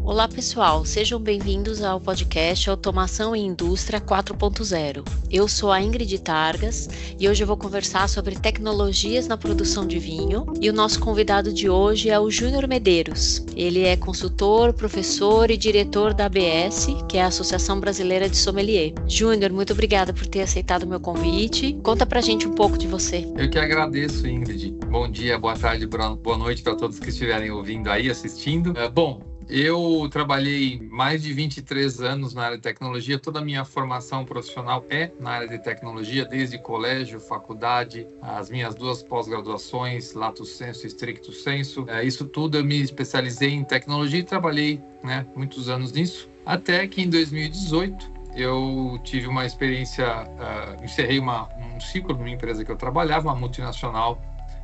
Olá pessoal, sejam bem-vindos ao podcast Automação e Indústria 4.0. Eu sou a Ingrid Targas e hoje eu vou conversar sobre tecnologias na produção de vinho e o nosso convidado de hoje é o Júnior Medeiros. Ele é consultor, professor e diretor da ABS, que é a Associação Brasileira de Sommelier. Júnior, muito obrigada por ter aceitado o meu convite. Conta pra gente um pouco de você. Eu que agradeço, Ingrid. Bom dia, boa tarde, boa noite para todos que estiverem ouvindo aí, assistindo. Eu trabalhei mais de 23 anos na área de tecnologia, toda a minha formação profissional é na área de tecnologia, desde colégio, faculdade, as minhas 2 pós-graduações, Lato Sensu e Stricto Sensu. Isso tudo eu me especializei em tecnologia e trabalhei muitos anos nisso, até que em 2018 eu tive uma experiência, encerrei um ciclo numa empresa que eu trabalhava, uma multinacional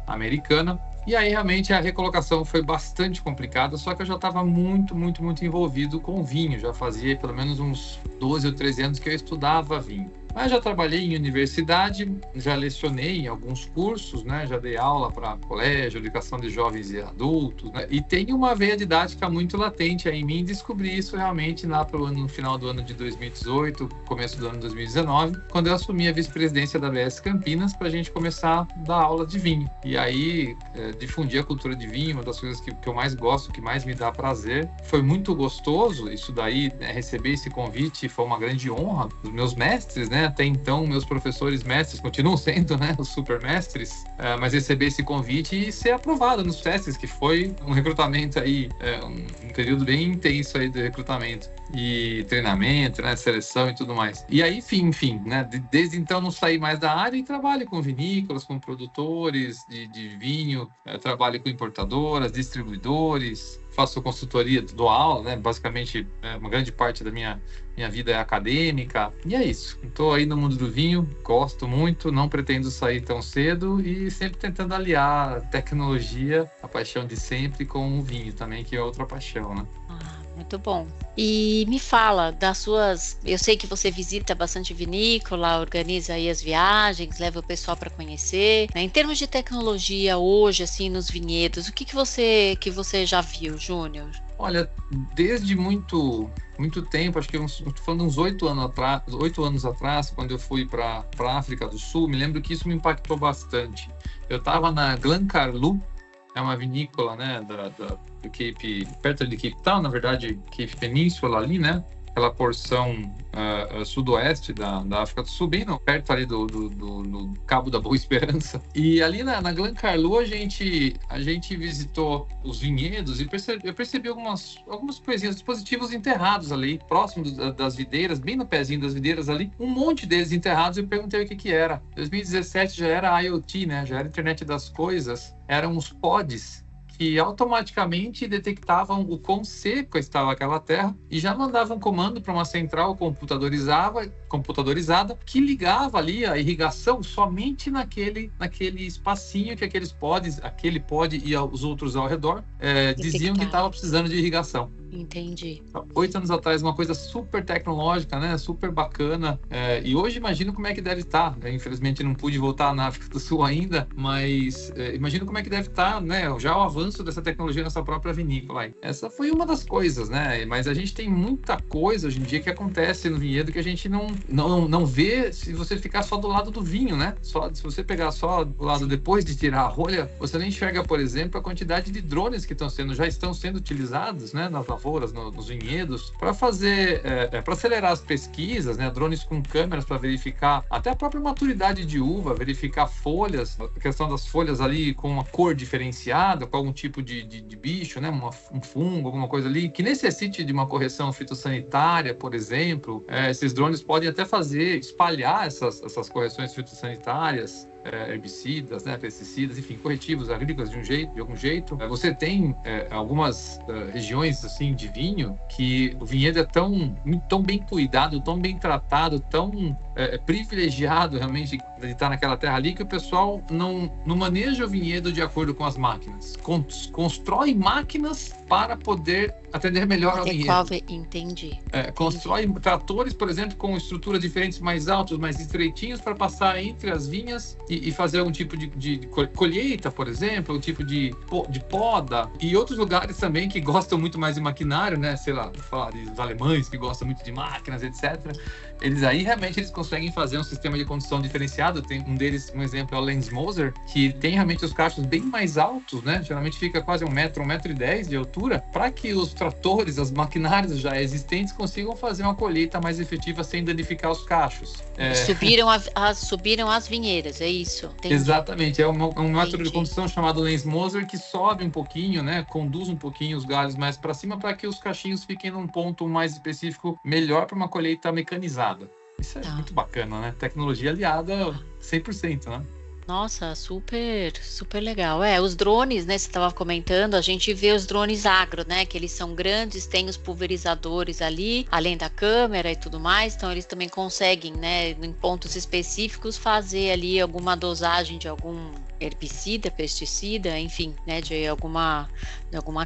americana. E aí, realmente, a recolocação foi bastante complicada, só que eu já estava muito envolvido com vinho. Já fazia pelo menos uns 12 ou 13 anos que eu estudava vinho. Mas já trabalhei em universidade, já lecionei em alguns cursos, já dei aula para colégio, educação de jovens e adultos, e tenho uma veia didática muito latente aí em mim. Descobri isso realmente lá no final do ano de 2018, começo do ano de 2019, quando eu assumi a vice-presidência da ABS Campinas para a gente começar a dar aula de vinho. E aí, difundir a cultura de vinho, uma das coisas que eu mais gosto, que mais me dá prazer. Foi muito gostoso isso daí, receber esse convite, foi uma grande honra. Os meus mestres, até então, meus professores mestres continuam sendo, os supermestres, mas receber esse convite e ser aprovado nos testes, que foi um recrutamento aí, um período bem intenso aí de recrutamento e treinamento, seleção e tudo mais. E aí, enfim, desde então não saí mais da área e trabalho com vinícolas, com produtores de vinho, trabalho com importadoras, distribuidores, faço consultoria, dou aula, basicamente uma grande parte da minha vida é acadêmica, e é isso. Estou aí no mundo do vinho, gosto muito, não pretendo sair tão cedo e sempre tentando aliar a tecnologia, a paixão de sempre, com o vinho também, que é outra paixão, Muito bom. E me fala das suas... Eu sei que você visita bastante vinícola, organiza aí as viagens, leva o pessoal para conhecer. Em termos de tecnologia hoje, assim, nos vinhedos, o que você já viu, Júnior? Olha, desde muito tempo, acho que estou falando uns 8 anos atrás, quando eu fui para a África do Sul, me lembro que isso me impactou bastante. Eu estava na Glencarlu, é uma vinícola, do Cape, perto de Cape Town, na verdade, Cape Península ali, aquela porção sudoeste da África do Sul, bem perto ali do Cabo da Boa Esperança. E ali na Glencarlu a gente visitou os vinhedos e eu percebi algumas coisinhas, dispositivos enterrados ali, próximo das videiras, bem no pezinho das videiras ali, um monte deles enterrados. Eu perguntei o que era. 2017 já era IoT, já era Internet das Coisas, eram os pods que automaticamente detectavam o quão seca estava aquela terra e já mandavam comando para uma central computadorizada que ligava ali a irrigação somente naquele espacinho que aquele pod e os outros ao redor diziam que estava precisando de irrigação. Entendi. 8 anos atrás, uma coisa super tecnológica, super bacana. E hoje imagino como é que deve estar. Infelizmente não pude voltar na África do Sul ainda, mas imagino como é que deve estar, já o avanço dessa tecnologia nessa própria vinícola. Essa foi uma das coisas, Mas a gente tem muita coisa hoje em dia que acontece no vinhedo que a gente não vê se você ficar só do lado do vinho, se você pegar só do lado depois de tirar a rolha, você nem enxerga, por exemplo, a quantidade de drones que já estão sendo utilizados, nas lavouras, nos vinhedos, para acelerar as pesquisas, drones com câmeras para verificar até a própria maturidade de uva, verificar folhas, a questão das folhas ali com uma cor diferenciada, com algum tipo de bicho, um fungo, alguma coisa ali, que necessite de uma correção fitossanitária, por exemplo. Esses drones podem até espalhar essas correções fitossanitárias, herbicidas, pesticidas, enfim, corretivos agrícolas de algum jeito. Você tem algumas regiões assim de vinho que o vinhedo é tão bem cuidado, tão bem tratado, tão privilegiado realmente de estar naquela terra ali, que o pessoal não maneja o vinhedo de acordo com as máquinas. Constrói máquinas para poder atender melhor ao vinhedo. Entendi. Constrói tratores, por exemplo, com estruturas diferentes, mais altos, mais estreitinhos, para passar entre as vinhas e fazer algum tipo de colheita, por exemplo, um tipo de poda. E outros lugares também que gostam muito mais de maquinário, né? Sei lá, vou falar dos alemães que gostam muito de máquinas, etc. Eles aí realmente eles conseguem fazer um sistema de condução diferenciado. Tem um deles, um exemplo é o Lens Moser, que tem realmente os cachos bem mais altos, né? Geralmente fica quase 1 metro, 1,10 m de altura, para que os tratores, as maquinárias já existentes consigam fazer uma colheita mais efetiva sem danificar os cachos. Subiram as vinheiras, é isso? Entendi. Exatamente, é um método de condução chamado Lens Moser que sobe um pouquinho, né? Conduz um pouquinho os galhos mais para cima para que os cachinhos fiquem num ponto mais específico, melhor para uma colheita mecanizada. Isso é muito bacana, né? Tecnologia aliada 100%, né? Nossa, super, super legal. Os drones, né, você estava comentando, a gente vê os drones agro, né, que eles são grandes, tem os pulverizadores ali, além da câmera e tudo mais, então eles também conseguem, né, em pontos específicos, fazer ali alguma dosagem de algum herbicida, pesticida, enfim, né, de alguma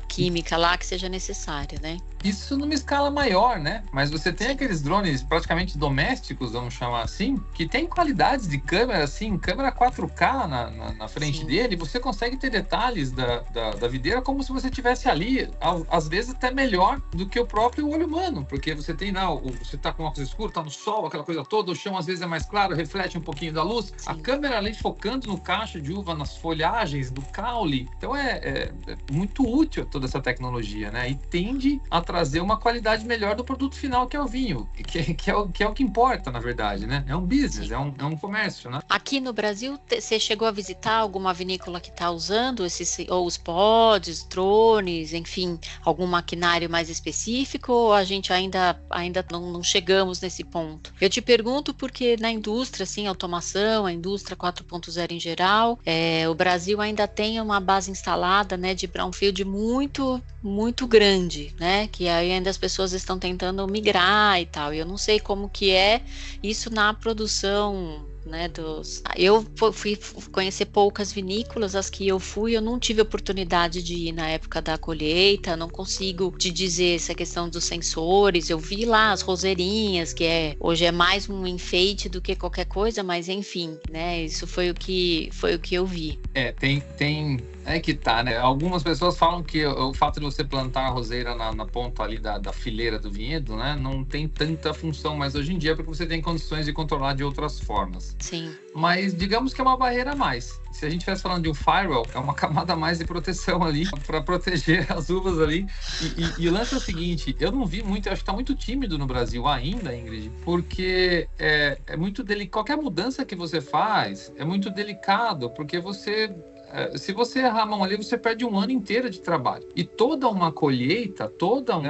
química lá que seja necessária, né? Isso numa escala maior, né? Mas você tem aqueles drones praticamente domésticos, vamos chamar assim, que tem qualidades de câmera, assim, câmera 4K na frente dele, você consegue ter detalhes da videira como se você estivesse ali, às vezes até melhor do que o próprio olho humano, porque você tem lá, você tá com óculos escuros, tá no sol, aquela coisa toda, o chão às vezes é mais claro, reflete um pouquinho da luz, a câmera ali focando no cacho de uva, nas folhagens, do caule, então é muito útil toda essa tecnologia, né? E tende a trazer uma qualidade melhor do produto final, que é o vinho, que é o que importa, na verdade, né? É um business, é um comércio, né? Aqui no Brasil, você chegou a visitar alguma vinícola que está usando ou os pods, drones, enfim, algum maquinário mais específico, ou a gente ainda não chegamos nesse ponto? Eu te pergunto porque na indústria, assim, automação, a indústria 4.0 em geral, o Brasil ainda tem uma base instalada, né, de brownfield muito, muito grande, né, que aí ainda as pessoas estão tentando migrar e tal, e eu não sei como que é isso na produção, né, eu fui conhecer poucas vinícolas, as que eu fui, eu não tive oportunidade de ir na época da colheita, não consigo te dizer essa questão dos sensores, eu vi lá as roseirinhas, que hoje é mais um enfeite do que qualquer coisa, mas enfim, né, isso foi o que eu vi. É que tá, né? Algumas pessoas falam que o fato de você plantar a roseira na ponta ali da fileira do vinhedo, né, não tem tanta função mais hoje em dia, porque você tem condições de controlar de outras formas. Sim. Mas digamos que é uma barreira a mais. Se a gente estivesse falando de um firewall, é uma camada a mais de proteção ali, para proteger as uvas ali. E o lance é o seguinte, eu não vi muito, eu acho que está muito tímido no Brasil ainda, Ingrid, porque é muito qualquer mudança que você faz é muito delicado, porque se você errar a mão ali, você perde um ano inteiro de trabalho. E toda uma colheita,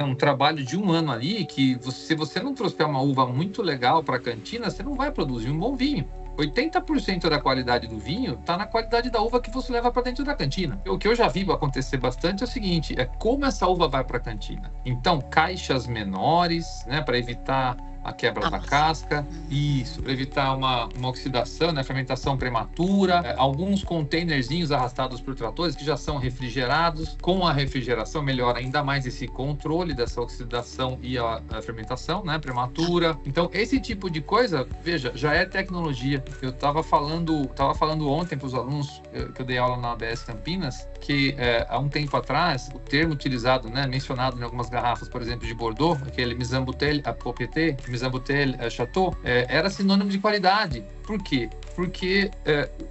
um trabalho de um ano ali, que se você não trouxer uma uva muito legal para a cantina, você não vai produzir um bom vinho. 80% da qualidade do vinho está na qualidade da uva que você leva para dentro da cantina. O que eu já vi acontecer bastante é o seguinte, como essa uva vai para a cantina. Então, caixas menores, né, para evitar a quebra da casca, isso, para evitar uma oxidação, né, fermentação prematura, alguns containerzinhos arrastados por tratores que já são refrigerados, com a refrigeração melhora ainda mais esse controle dessa oxidação e a fermentação, né, prematura. Então, esse tipo de coisa, veja, já é tecnologia. Eu estava falando ontem para os alunos que eu dei aula na ABS Campinas, que há um tempo atrás, o termo utilizado, né, mencionado em algumas garrafas, por exemplo, de Bordeaux, aquele Mise en Bouteille à Propriété, Mise en Bouteille Chateau, era sinônimo de qualidade. Por quê? Porque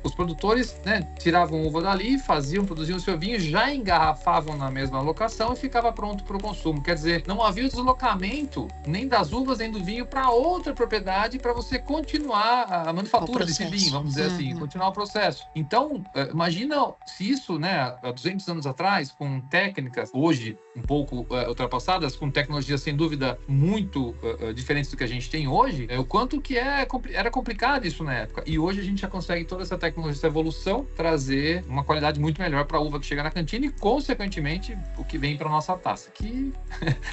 os produtores, né, tiravam uva dali, produziam o seu vinho, já engarrafavam na mesma locação e ficava pronto para o consumo. Quer dizer, não havia deslocamento nem das uvas nem do vinho para outra propriedade para você continuar a manufatura desse vinho, vamos dizer assim, continuar o processo. Então, imagina se isso, né, há 200 anos atrás, com técnicas, hoje um pouco ultrapassadas, com tecnologias sem dúvida muito diferentes do que a gente tem hoje, o quanto que era complicado isso na época. E hoje a gente já consegue toda essa tecnologia, essa evolução, trazer uma qualidade muito melhor para a uva que chega na cantina e, consequentemente, o que vem para nossa taça, que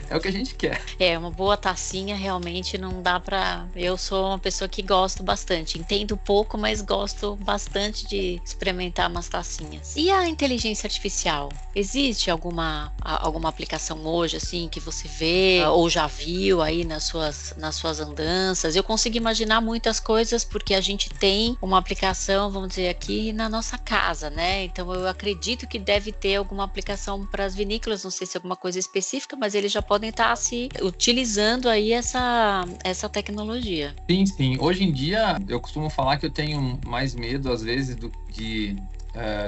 é o que a gente quer. Uma boa tacinha realmente não dá para... Eu sou uma pessoa que gosto bastante, entendo pouco, mas gosto bastante de experimentar umas tacinhas. E a inteligência artificial? Existe alguma aplicação hoje, assim, que você vê ou já viu aí nas suas andanças? Eu consigo imaginar muitas coisas porque a gente tem tem uma aplicação, vamos dizer, aqui na nossa casa, né? Então eu acredito que deve ter alguma aplicação para as vinícolas, não sei se é alguma coisa específica, mas eles já podem estar se utilizando aí essa tecnologia. Sim, sim. Hoje em dia, eu costumo falar que eu tenho mais medo, às vezes, de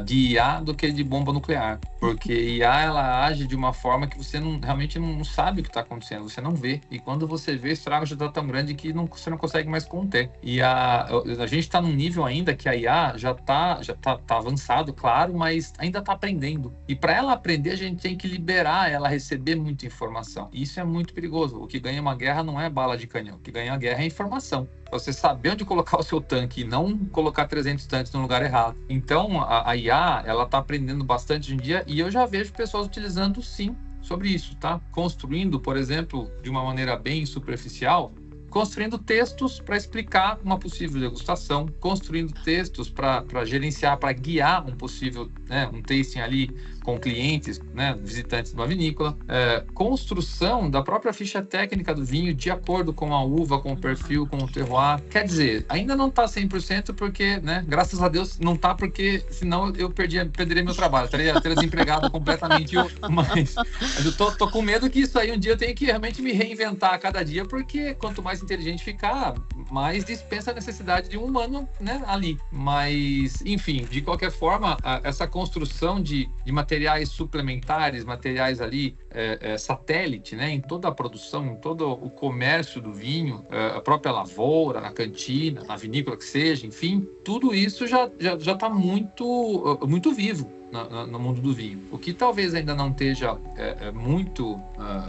IA do que de bomba nuclear. Porque IA, ela age de uma forma que você realmente não sabe o que está acontecendo, você não vê. E quando você vê, o estrago já está tão grande que você não consegue mais conter. E a gente está num nível ainda que a IA já tá avançado, claro, mas ainda está aprendendo. E para ela aprender, a gente tem que liberar ela a receber muita informação. E isso é muito perigoso. O que ganha uma guerra não é bala de canhão. O que ganha a guerra é informação. Você saber onde colocar o seu tanque e não colocar 300 tanques no lugar errado. Então, a IA, ela está aprendendo bastante hoje em dia e eu já vejo pessoas utilizando, sim, sobre isso, tá? Construindo, por exemplo, de uma maneira bem superficial, construindo textos para explicar uma possível degustação, construindo textos para gerenciar, para guiar um possível, né, um tasting ali com clientes, né, visitantes de uma vinícola, construção da própria ficha técnica do vinho de acordo com a uva, com o perfil, com o terroir. Quer dizer, ainda não está 100% porque, né, graças a Deus não está, porque senão eu perderia meu trabalho, estaria desempregado completamente. Mas eu tô com medo que isso aí um dia eu tenha que realmente me reinventar a cada dia, porque quanto mais inteligente ficar, mais dispensa a necessidade de um humano, né, ali. Mas, enfim, de qualquer forma, essa construção de materiais suplementares, materiais ali, satélite, né, em toda a produção, em todo o comércio do vinho, a própria lavoura, na cantina, na vinícola que seja, enfim, tudo isso já está muito vivo no mundo do vinho. O que talvez ainda não esteja muito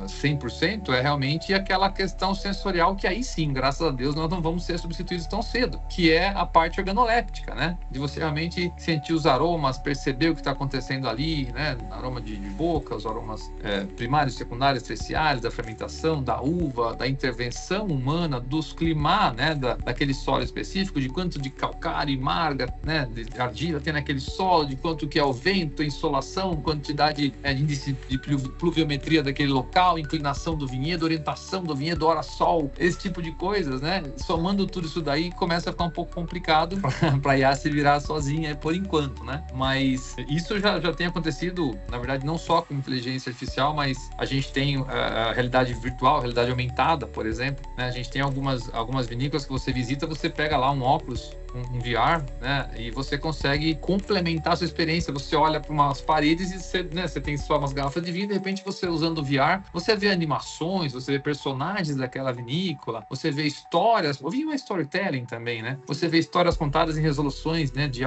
100% é realmente aquela questão sensorial, que aí sim, graças a Deus, nós não vamos ser substituídos tão cedo, que é a parte organoléptica, né? De você realmente sentir os aromas, perceber o que está acontecendo ali, né? Aroma de boca, os aromas primários, secundários, terciários, da fermentação, da uva, da intervenção humana, dos clima, né? Daquele solo específico, de quanto de calcário e marga, né? De argila tem naquele solo, de quanto que é o vento, insolação, quantidade, índice de pluviometria daquele local, inclinação do vinhedo, orientação do vinhedo, hora-sol, esse tipo de coisas, né? Somando tudo isso daí, começa a ficar um pouco complicado para a IA se virar sozinha por enquanto, né? Mas isso já tem acontecido, na verdade, não só com inteligência artificial, mas a gente tem a realidade virtual, a realidade aumentada, por exemplo, né? A gente tem algumas vinícolas que você visita, você pega lá um óculos, um VR, né? E você consegue complementar a sua experiência. Você olha para umas paredes e você tem só umas garrafas de vinho, de repente você usando o VR, você vê animações, você vê personagens daquela vinícola, você vê histórias, o vinho é storytelling também, né? Você vê histórias contadas em resoluções, né? De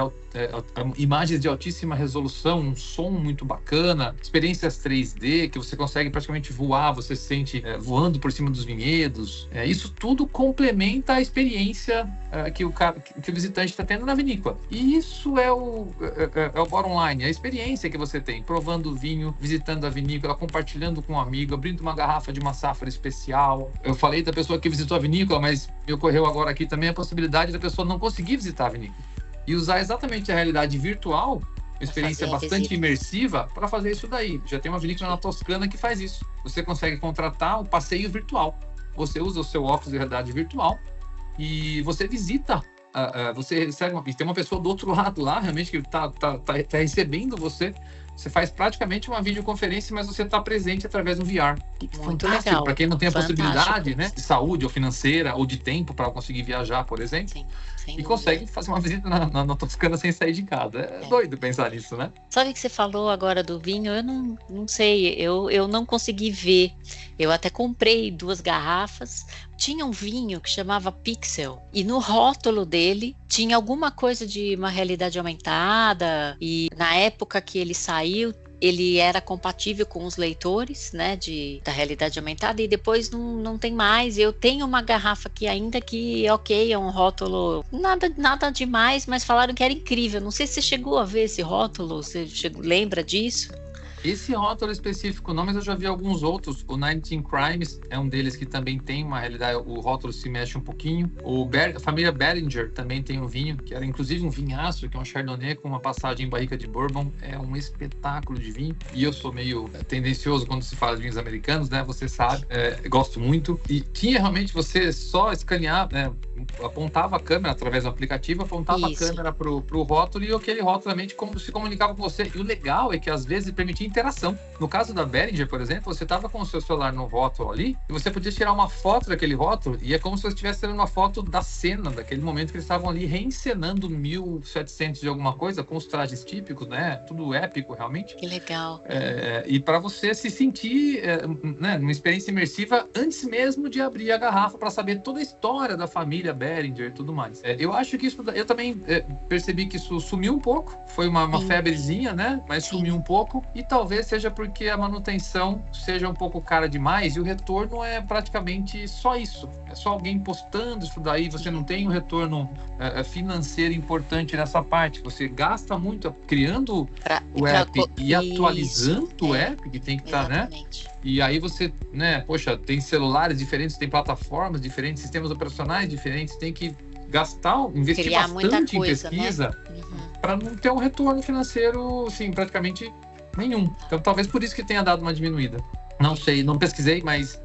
imagens de altíssima resolução, um som muito bacana, experiências 3D, que você consegue praticamente voar, você se sente voando por cima dos vinhedos. Isso tudo complementa a experiência que o visitante está tendo na vinícola. E isso é o bottom line, a experiência que você tem, provando o vinho, visitando a vinícola, compartilhando com um amigo, abrindo uma garrafa de uma safra especial. Eu falei da pessoa que visitou a vinícola, mas me ocorreu agora aqui também a possibilidade da pessoa não conseguir visitar a vinícola e usar exatamente a realidade virtual, uma experiência bastante imersiva, para fazer isso daí. Já tem uma vinícola na Toscana que faz isso. Você consegue contratar o passeio virtual. Você usa o seu óculos de realidade virtual e você visita. Você recebe tem uma pessoa do outro lado lá, realmente, que tá recebendo você. Você faz praticamente uma videoconferência, mas você está presente através do VR. Muito legal. Para quem não tem a possibilidade, né, de saúde ou financeira ou de tempo para conseguir viajar, por exemplo. Sim, e consegue fazer uma visita na Toscana sem sair de casa. É doido pensar nisso, né? Sabe que você falou agora do vinho? Eu não sei, eu não consegui ver. Eu até comprei 2 garrafas. Tinha um vinho que chamava Pixel e no rótulo dele tinha alguma coisa de uma realidade aumentada, e na época que ele saiu, ele era compatível com os leitores, né, da realidade aumentada, e depois não tem mais. Eu tenho uma garrafa aqui ainda que, ok, é um rótulo, nada demais, mas falaram que era incrível. Não sei se você chegou a ver esse rótulo, você lembra disso? Esse rótulo específico não, mas eu já vi alguns outros. O 19 Crimes é um deles que também tem uma realidade, o rótulo se mexe um pouquinho. A família Beringer também tem um vinho, que era inclusive um vinhaço, que é um Chardonnay com uma passagem em barrica de Bourbon. É um espetáculo de vinho. E eu sou meio tendencioso quando se fala de vinhos americanos, né? Você sabe, gosto muito. E tinha realmente você só escanear, né? apontava a câmera através do aplicativo, apontava Isso. a câmera pro rótulo e aquele rótulo também se comunicava com você. E o legal é que às vezes permitia interação. No caso da Behringer, por exemplo, você estava com o seu celular no rótulo ali e você podia tirar uma foto daquele rótulo e é como se você estivesse tirando uma foto da cena, daquele momento que eles estavam ali reencenando 1700 de alguma coisa, com os trajes típicos, né? Tudo épico, realmente. Que legal. E para você se sentir né, numa experiência imersiva antes mesmo de abrir a garrafa para saber toda a história da família Behringer e tudo mais. Eu acho que isso, eu também percebi que isso sumiu um pouco, foi uma febrezinha, né? Mas sumiu um pouco e talvez seja porque a manutenção seja um pouco cara demais e o retorno é praticamente só isso. É só alguém postando isso daí, você não tem um retorno financeiro importante nessa parte. Você gasta muito criando o app e atualizando o app, que tem que estar, né? E aí você, né, poxa, tem celulares diferentes, tem plataformas diferentes, sistemas operacionais diferentes, tem que investir criar bastante coisa, em pesquisa, né? para não ter um retorno financeiro, assim, praticamente nenhum. Então, talvez por isso que tenha dado uma diminuída. Não sei, não pesquisei, mas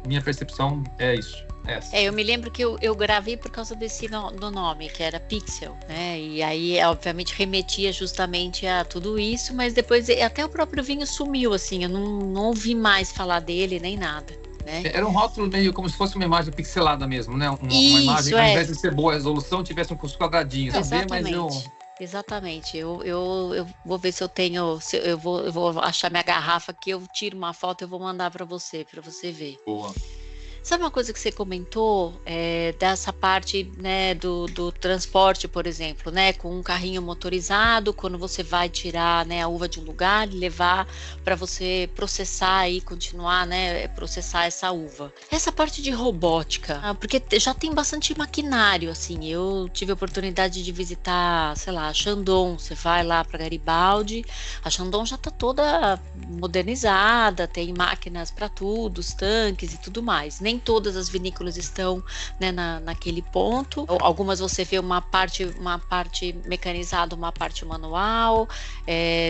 minha percepção é isso. Eu me lembro que eu gravei por causa do nome, que era Pixel, né? E aí, obviamente, remetia justamente a tudo isso, mas depois até o próprio vinho sumiu, assim, eu não ouvi mais falar dele, nem nada. Né? Era um rótulo meio como se fosse uma imagem pixelada mesmo, né? Uma imagem, ao invés de ser boa resolução, tivesse uns quadradinhos. Exatamente. Exatamente. Eu vou ver se eu tenho. Eu vou achar minha garrafa que eu tiro uma foto e eu vou mandar para você ver. Boa. Sabe uma coisa que você comentou dessa parte, né, do transporte, por exemplo, né, com um carrinho motorizado, quando você vai tirar, né, a uva de um lugar e levar para você processar e continuar, né, processar essa uva. Essa parte de robótica, porque já tem bastante maquinário, assim. Eu tive a oportunidade de visitar, sei lá, a Chandon. Você vai lá para Garibaldi, a Chandon já está toda modernizada, tem máquinas para tudo, os tanques e tudo mais. Nem todas as vinícolas estão, né, naquele ponto. Algumas você vê uma parte mecanizada, uma parte manual.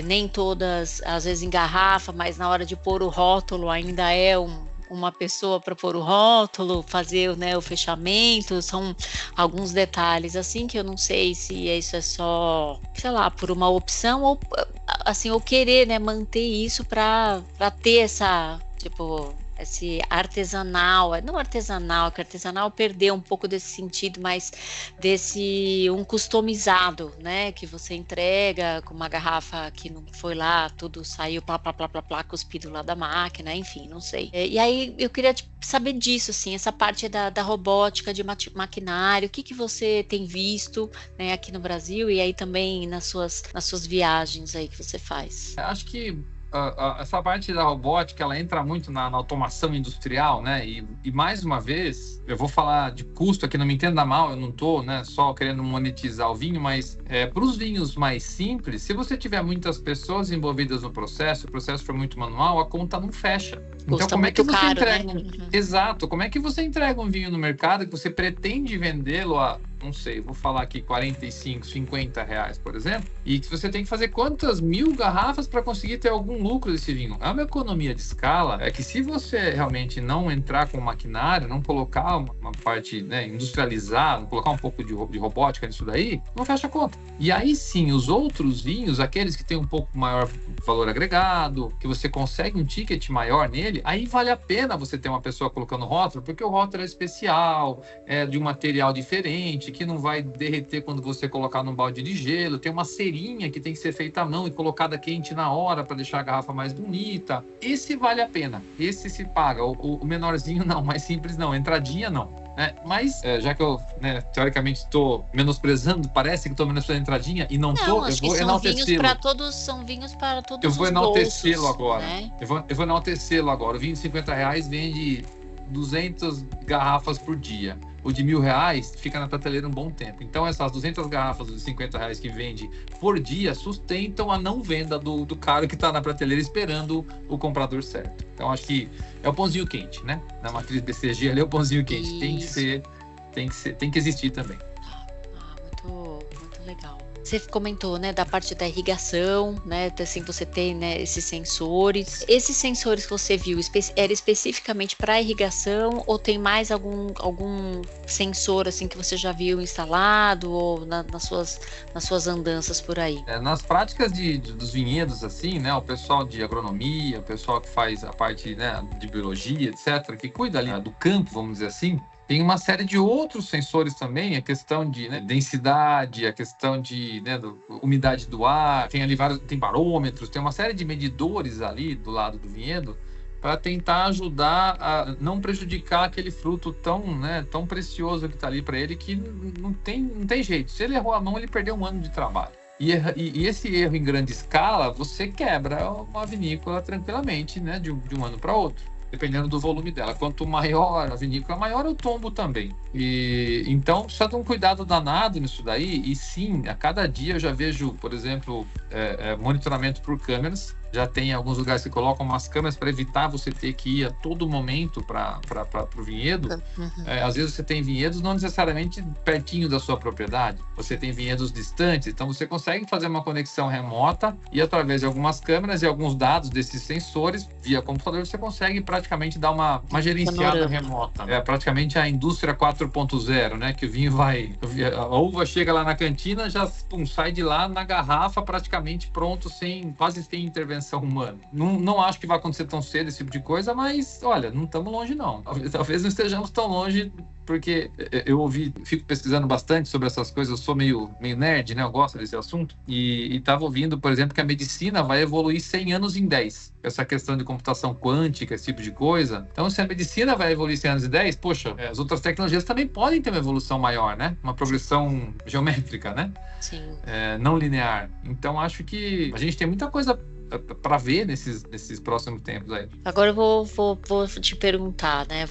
Nem todas, às vezes em garrafa, mas na hora de pôr o rótulo ainda é uma pessoa para pôr o rótulo, fazer, né, o fechamento. São alguns detalhes assim que eu não sei se isso é só, sei lá, por uma opção ou assim, ou querer, né, manter isso para ter essa, tipo, esse artesanal, não artesanal, que artesanal perdeu um pouco desse sentido, mas desse customizado, né, que você entrega com uma garrafa que não foi lá, tudo saiu plá, cuspido lá da máquina, enfim, não sei. E aí eu queria saber disso, assim, essa parte da robótica, de maquinário, o que você tem visto, né, aqui no Brasil e aí também nas suas viagens aí que você faz? Acho que essa parte da robótica, ela entra muito na automação industrial, né? E mais uma vez, eu vou falar de custo aqui, não me entenda mal, eu não estou, né, só querendo monetizar o vinho, mas para os vinhos mais simples, se você tiver muitas pessoas envolvidas no processo, o processo for muito manual, a conta não fecha. Então, como é que você entrega? Né? Exato, como é que você entrega um vinho no mercado que você pretende vendê-lo a, não sei, vou falar aqui 45, 50 reais, por exemplo, e que você tem que fazer quantas 1000 garrafas para conseguir ter algum lucro desse vinho? É uma economia de escala, é que se você realmente não entrar com maquinário, não colocar uma parte, né, industrializar, não colocar um pouco de robótica nisso daí, não fecha a conta. E aí sim, os outros vinhos, aqueles que têm um pouco maior valor agregado, que você consegue um ticket maior nele, aí vale a pena você ter uma pessoa colocando rótulo, porque o rótulo é especial, é de um material diferente, que não vai derreter quando você colocar num balde de gelo, tem uma cerinha que tem que ser feita à mão e colocada quente na hora para deixar a garrafa mais bonita. Esse vale a pena, esse se paga. O menorzinho não, mais simples não, entradinha não. Mas, já que eu, né, teoricamente estou menosprezando, parece que estou menosprezando a entradinha e não estou, eu vou enaltecê-lo. São vinhos para todos os bolsos. Eu vou enaltecê-lo agora. Né? Eu vou enaltecê-lo agora. O vinho de 50 reais vende 200 garrafas por dia. O de 1000 reais fica na prateleira um bom tempo. Então, essas 200 garrafas de 50 reais que vende por dia sustentam a não venda do cara que está na prateleira esperando o comprador certo. Então, acho que é o pãozinho quente, né? Na matriz BCG ali é o pãozinho quente. Isso. Tem que existir também. Muito, muito legal. Você comentou, né, da parte da irrigação, né, assim, você tem, né, esses sensores. Esses sensores que você viu, era especificamente para irrigação ou tem mais algum sensor, assim, que você já viu instalado ou nas suas andanças por aí? Nas práticas dos vinhedos, assim, né, o pessoal de agronomia, o pessoal que faz a parte, né, de biologia, etc., que cuida ali do campo, vamos dizer assim, tem uma série de outros sensores também, a questão de, né, densidade, a questão de, né, umidade do ar, tem ali tem barômetros, tem uma série de medidores ali do lado do vinhedo para tentar ajudar a não prejudicar aquele fruto tão precioso que está ali para ele, que não tem jeito. Se ele errou a mão, ele perdeu um ano de trabalho. E esse erro em grande escala, você quebra uma vinícola tranquilamente, né, de um ano para outro, dependendo do volume dela. Quanto maior a vinícola, maior é o tombo também. E então precisa de um cuidado danado nisso daí. E sim, a cada dia eu já vejo, por exemplo, monitoramento por câmeras. Já tem alguns lugares que colocam umas câmeras para evitar você ter que ir a todo momento para o vinhedo. Uhum. Às vezes você tem vinhedos não necessariamente pertinho da sua propriedade. Você tem vinhedos distantes, então você consegue fazer uma conexão remota e através de algumas câmeras e alguns dados desses sensores, via computador, você consegue praticamente dar uma gerenciada remota. É praticamente a indústria 4.0, né? Que o vinho a uva chega lá na cantina, já sai de lá na garrafa praticamente pronto, quase sem intervenção humana. Não acho que vai acontecer tão cedo esse tipo de coisa, mas olha, não estamos longe não. Talvez não estejamos tão longe, porque eu fico pesquisando bastante sobre essas coisas, eu sou meio nerd, né? Eu gosto desse assunto. E estava ouvindo, por exemplo, que a medicina vai evoluir 100 anos em 10. Essa questão de computação quântica, esse tipo de coisa. Então, se a medicina vai evoluir 100 anos em 10, poxa, as outras tecnologias também podem ter uma evolução maior, né? Uma progressão geométrica, né? Sim. Não linear. Então, acho que a gente tem muita coisa para ver nesses próximos tempos aí. Agora eu vou te perguntar, né?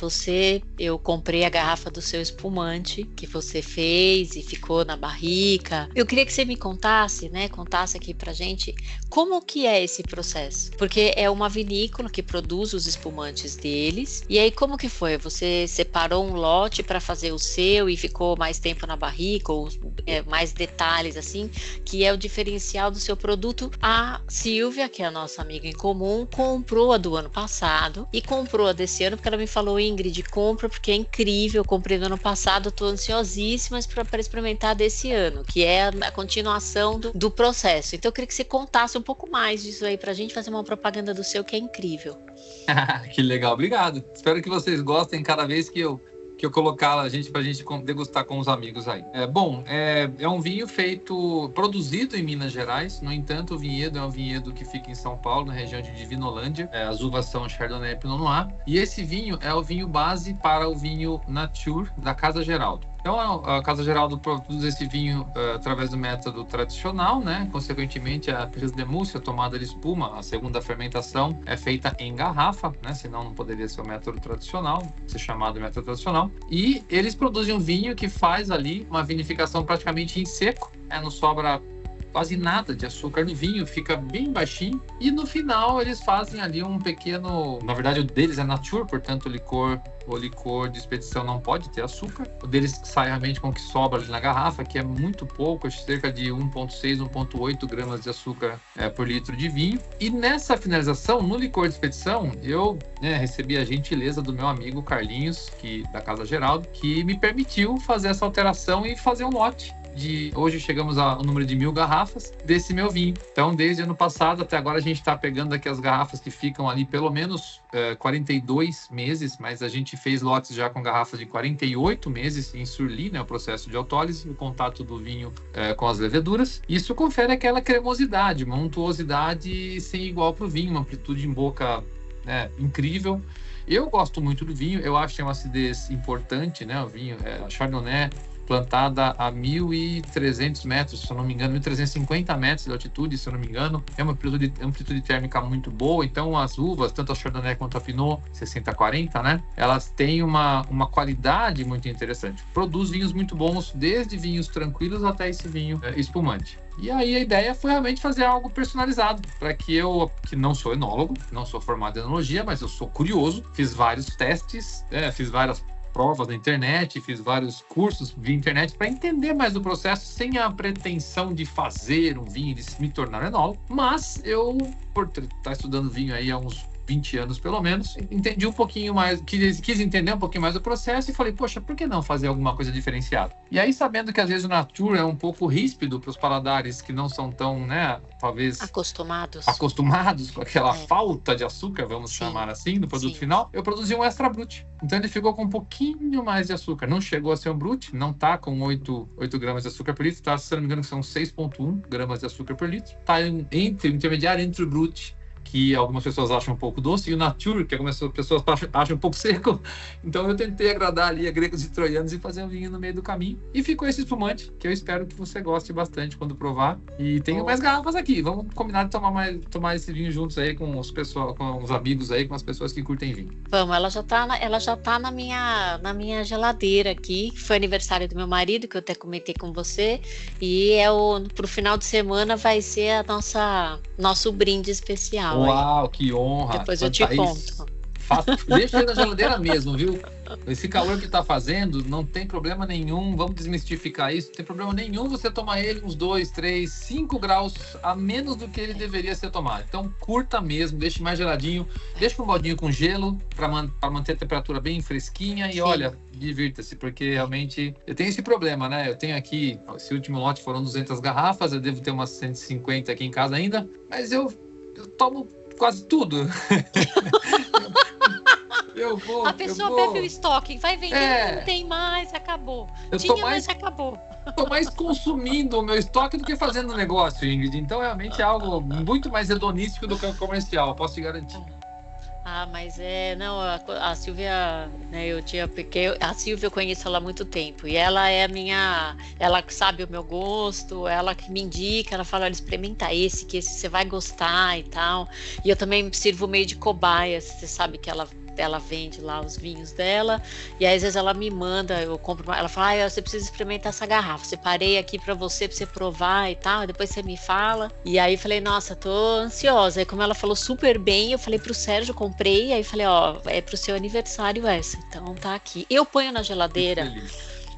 Eu comprei a garrafa do seu espumante que você fez e ficou na barrica. Eu queria que você me contasse, né? Contasse aqui pra gente como que é esse processo. Porque é uma vinícola que produz os espumantes deles. E aí como que foi? Você separou um lote para fazer o seu e ficou mais tempo na barrica ou mais detalhes assim, que é o diferencial do seu produto? A Silvia, que é a nossa amiga em comum, comprou a do ano passado e comprou a desse ano porque ela me falou: Ingrid, compra porque é incrível, eu comprei no ano passado, estou ansiosíssima para experimentar desse ano, que é a continuação do processo. Então eu queria que você contasse um pouco mais disso aí pra gente fazer uma propaganda do seu, que é incrível. Que legal, obrigado. Espero que vocês gostem cada vez que eu colocar pra gente degustar com os amigos aí. É um vinho produzido em Minas Gerais. No entanto, o vinhedo é um vinhedo que fica em São Paulo, na região de Divinolândia. As uvas são Chardonnay e Pinot Noir. E esse vinho é o vinho base para o vinho Nature da Casa Geraldo. Então, a Casa Geraldo produz esse vinho através do método tradicional, né? Consequentemente, a prise de mousse, a tomada de espuma, a segunda fermentação é feita em garrafa, né? Senão não poderia ser o método tradicional, ser chamado método tradicional. E eles produzem um vinho que faz ali uma vinificação praticamente em seco, não sobra quase nada de açúcar no vinho, fica bem baixinho. E no final eles fazem ali um pequeno... Na verdade, o deles é nature, portanto o licor de expedição não pode ter açúcar. O deles sai realmente com o que sobra ali na garrafa, que é muito pouco, cerca de 1,6, 1,8 gramas de açúcar por litro de vinho. E nessa finalização, no licor de expedição, eu recebi a gentileza do meu amigo Carlinhos, da Casa Geraldo, que me permitiu fazer essa alteração e fazer um lote. Hoje chegamos ao número de 1.000 garrafas desse meu vinho. Então, desde ano passado até agora, a gente está pegando aqui as garrafas que ficam ali pelo menos 42 meses, mas a gente fez lotes já com garrafas de 48 meses em Surli, né, o processo de autólise, o contato do vinho com as leveduras. Isso confere aquela cremosidade, uma untuosidade sem igual para o vinho, uma amplitude em boca incrível. Eu gosto muito do vinho, eu acho que tem uma acidez importante, né? O vinho a Chardonnay plantada a 1.300 metros, se eu não me engano, 1.350 metros de altitude, se eu não me engano. É uma amplitude térmica muito boa, então as uvas, tanto a Chardonnay quanto a Pinot, 60-40, né? Elas têm uma qualidade muito interessante. Produz vinhos muito bons, desde vinhos tranquilos até esse vinho espumante. E aí a ideia foi realmente fazer algo personalizado, para que eu, que não sou enólogo, não sou formado em enologia, mas eu sou curioso, fiz vários testes, fiz várias provas na internet, fiz vários cursos via internet para entender mais do processo, sem a pretensão de fazer um vinho, de me tornar enólogo. Mas eu, por estar estudando vinho aí há uns 20 anos pelo menos, entendi um pouquinho mais, quis entender um pouquinho mais do processo e falei, poxa, por que não fazer alguma coisa diferenciada? E aí, sabendo que às vezes o nature é um pouco ríspido para os paladares que não são tão, né, talvez acostumados com aquela falta de açúcar, vamos chamar assim, do produto final, eu produzi um extra brut. Então ele ficou com um pouquinho mais de açúcar. Não chegou a ser um brut, não tá com 8 gramas de açúcar por litro, tá, se não me engano, são 6,1 gramas de açúcar por litro. Tá intermediário entre o brut, que algumas pessoas acham um pouco doce, e o nature, que algumas pessoas acham um pouco seco. Então eu tentei agradar ali a gregos e troianos e fazer um vinho no meio do caminho. E ficou esse espumante, que eu espero que você goste bastante quando provar. E tenho mais garrafas aqui. Vamos combinar de tomar esse vinho juntos aí com os amigos aí, com as pessoas que curtem vinho. Vamos, ela já tá na minha geladeira aqui. Foi aniversário do meu marido, que eu até comentei com você. E pro final de semana vai ser nosso brinde especial. Uau, aí. Que honra! Depois eu te conto. Deixa ele na geladeira mesmo, viu? Esse calor que tá fazendo, não tem problema nenhum. Vamos desmistificar isso. Não tem problema nenhum você tomar ele uns 2, 3, 5 graus a menos do que ele deveria ser tomado. Então, curta mesmo, deixe mais geladinho. Deixa um baldinho com gelo para manter a temperatura bem fresquinha. E olha, divirta-se, porque realmente eu tenho esse problema, né? Eu tenho aqui, esse último lote foram 200 garrafas, eu devo ter umas 150 aqui em casa ainda, mas eu tomo quase tudo. A pessoa bebe o estoque, vai vender, não tem mais, acabou. Mas acabou. Estou mais consumindo o meu estoque do que fazendo negócio, Ingrid. Então, realmente é algo muito mais hedonístico do que o comercial, posso te garantir. Mas a Silvia, né, porque a Silvia eu conheço ela há muito tempo, e ela ela sabe o meu gosto, ela que me indica, ela fala, olha, experimenta que esse você vai gostar e tal, e eu também sirvo meio de cobaia, você sabe que ela vende lá os vinhos dela, e aí, às vezes ela me manda, eu compro, ela fala, você precisa experimentar essa garrafa, separei aqui pra você provar e tal, depois você me fala. E aí falei, nossa, tô ansiosa. Aí como ela falou super bem, eu falei pro Sérgio, comprei, aí falei, é pro seu aniversário essa, então tá aqui. Eu ponho na geladeira.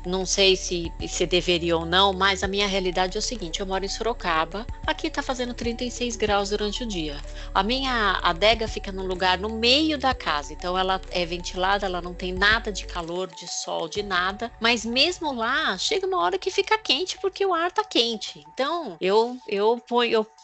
Não sei se deveria ou não, mas a minha realidade é o seguinte, eu moro em Sorocaba, aqui tá fazendo 36 graus durante o dia. A minha adega fica num lugar no meio da casa, então ela é ventilada, ela não tem nada de calor, de sol, de nada, mas mesmo lá, chega uma hora que fica quente porque o ar tá quente. Então, eu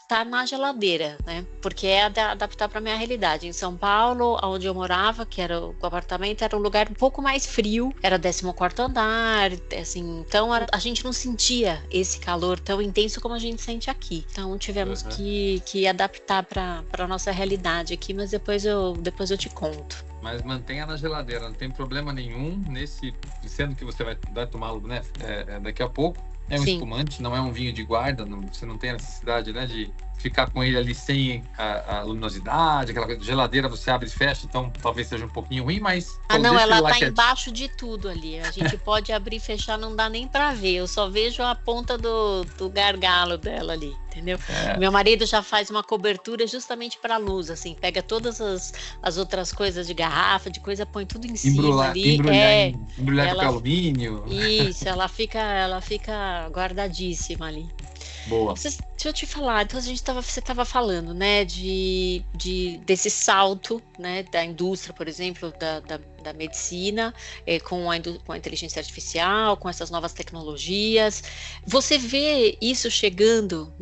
tá na geladeira, né? Porque é adaptar para minha realidade. Em São Paulo, onde eu morava, que era o apartamento, era um lugar um pouco mais frio, era 14º andar, assim, então a gente não sentia esse calor tão intenso como a gente sente aqui. Então tivemos que adaptar para nossa realidade aqui, mas depois eu te conto. Mas mantenha na geladeira, não tem problema nenhum sendo que você vai tomá-lo, né, daqui a pouco. É um espumante, não é um vinho de guarda, você não tem a necessidade, né, de ficar com ele ali sem a luminosidade, aquela coisa. Geladeira você abre e fecha, então talvez seja um pouquinho ruim, mas... não, ela tá embaixo de tudo ali, a gente pode abrir e fechar, não dá nem pra ver, eu só vejo a ponta do gargalo dela ali, entendeu? Meu marido já faz uma cobertura justamente pra luz, assim, pega todas as outras coisas de garrafa, de coisa, põe tudo em cima ali. Embrulhar com alumínio. Isso, ela fica guardadíssima ali. Boa. Deixa eu te falar, então você estava falando, né, desse salto, né, da indústria, por exemplo, da medicina, com a inteligência artificial, com essas novas tecnologias. Você vê isso chegando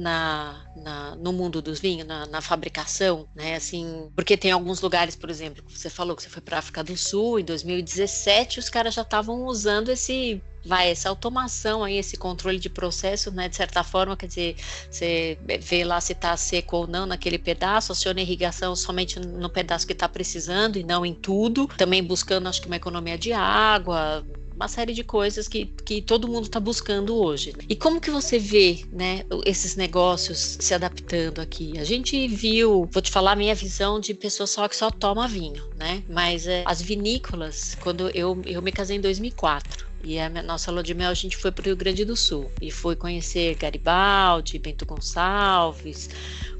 no mundo dos vinhos, na fabricação, né, assim, porque tem alguns lugares, por exemplo, você falou que você foi para a África do Sul, em 2017, os caras já estavam usando essa automação aí, esse controle de processo, né, de certa forma, quer dizer, você vê lá se está seco ou não naquele pedaço, aciona a irrigação somente no pedaço que está precisando e não em tudo, também buscando, acho que, uma economia de água, uma série de coisas que todo mundo está buscando hoje. E como que você vê, né, esses negócios se adaptando aqui? A gente viu, vou te falar a minha visão de pessoa que só toma vinho, né, mas as vinícolas, quando eu me casei em 2004, e a nossa lua de mel, a gente foi para o Rio Grande do Sul e foi conhecer Garibaldi, Bento Gonçalves,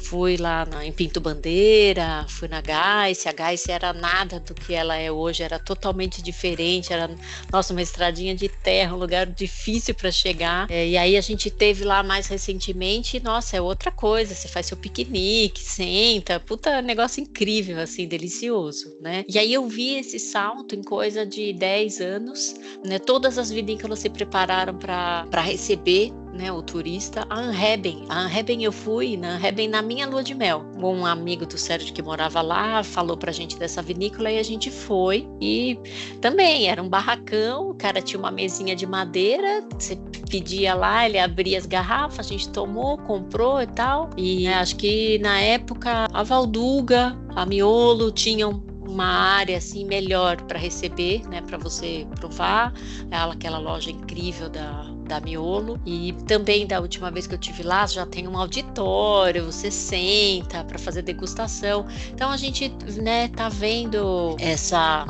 Fui lá em Pinto Bandeira, fui na Geiss. A Geiss era nada do que ela é hoje, era totalmente diferente, era, nossa, uma estradinha de terra, um lugar difícil para chegar. E aí a gente teve lá mais recentemente, nossa, é outra coisa, você faz seu piquenique, senta, puta negócio incrível, assim, delicioso, né? E aí eu vi esse salto em coisa de 10 anos, né? Todas as vinícolas se prepararam para receber, né, o turista. A Anheben eu fui na Anheben na minha lua de mel. Um amigo do Sérgio que morava lá falou pra gente dessa vinícola e a gente foi. E também era um barracão, o cara tinha uma mesinha de madeira, você pedia lá, ele abria as garrafas, a gente tomou, comprou e tal. E acho que na época a Valduga, a Miolo tinham uma área assim melhor para receber, né, para você provar, aquela loja incrível da Miolo. E também da última vez que eu tive lá, já tem um auditório, você senta para fazer degustação. Então a gente, né, tá vendo essa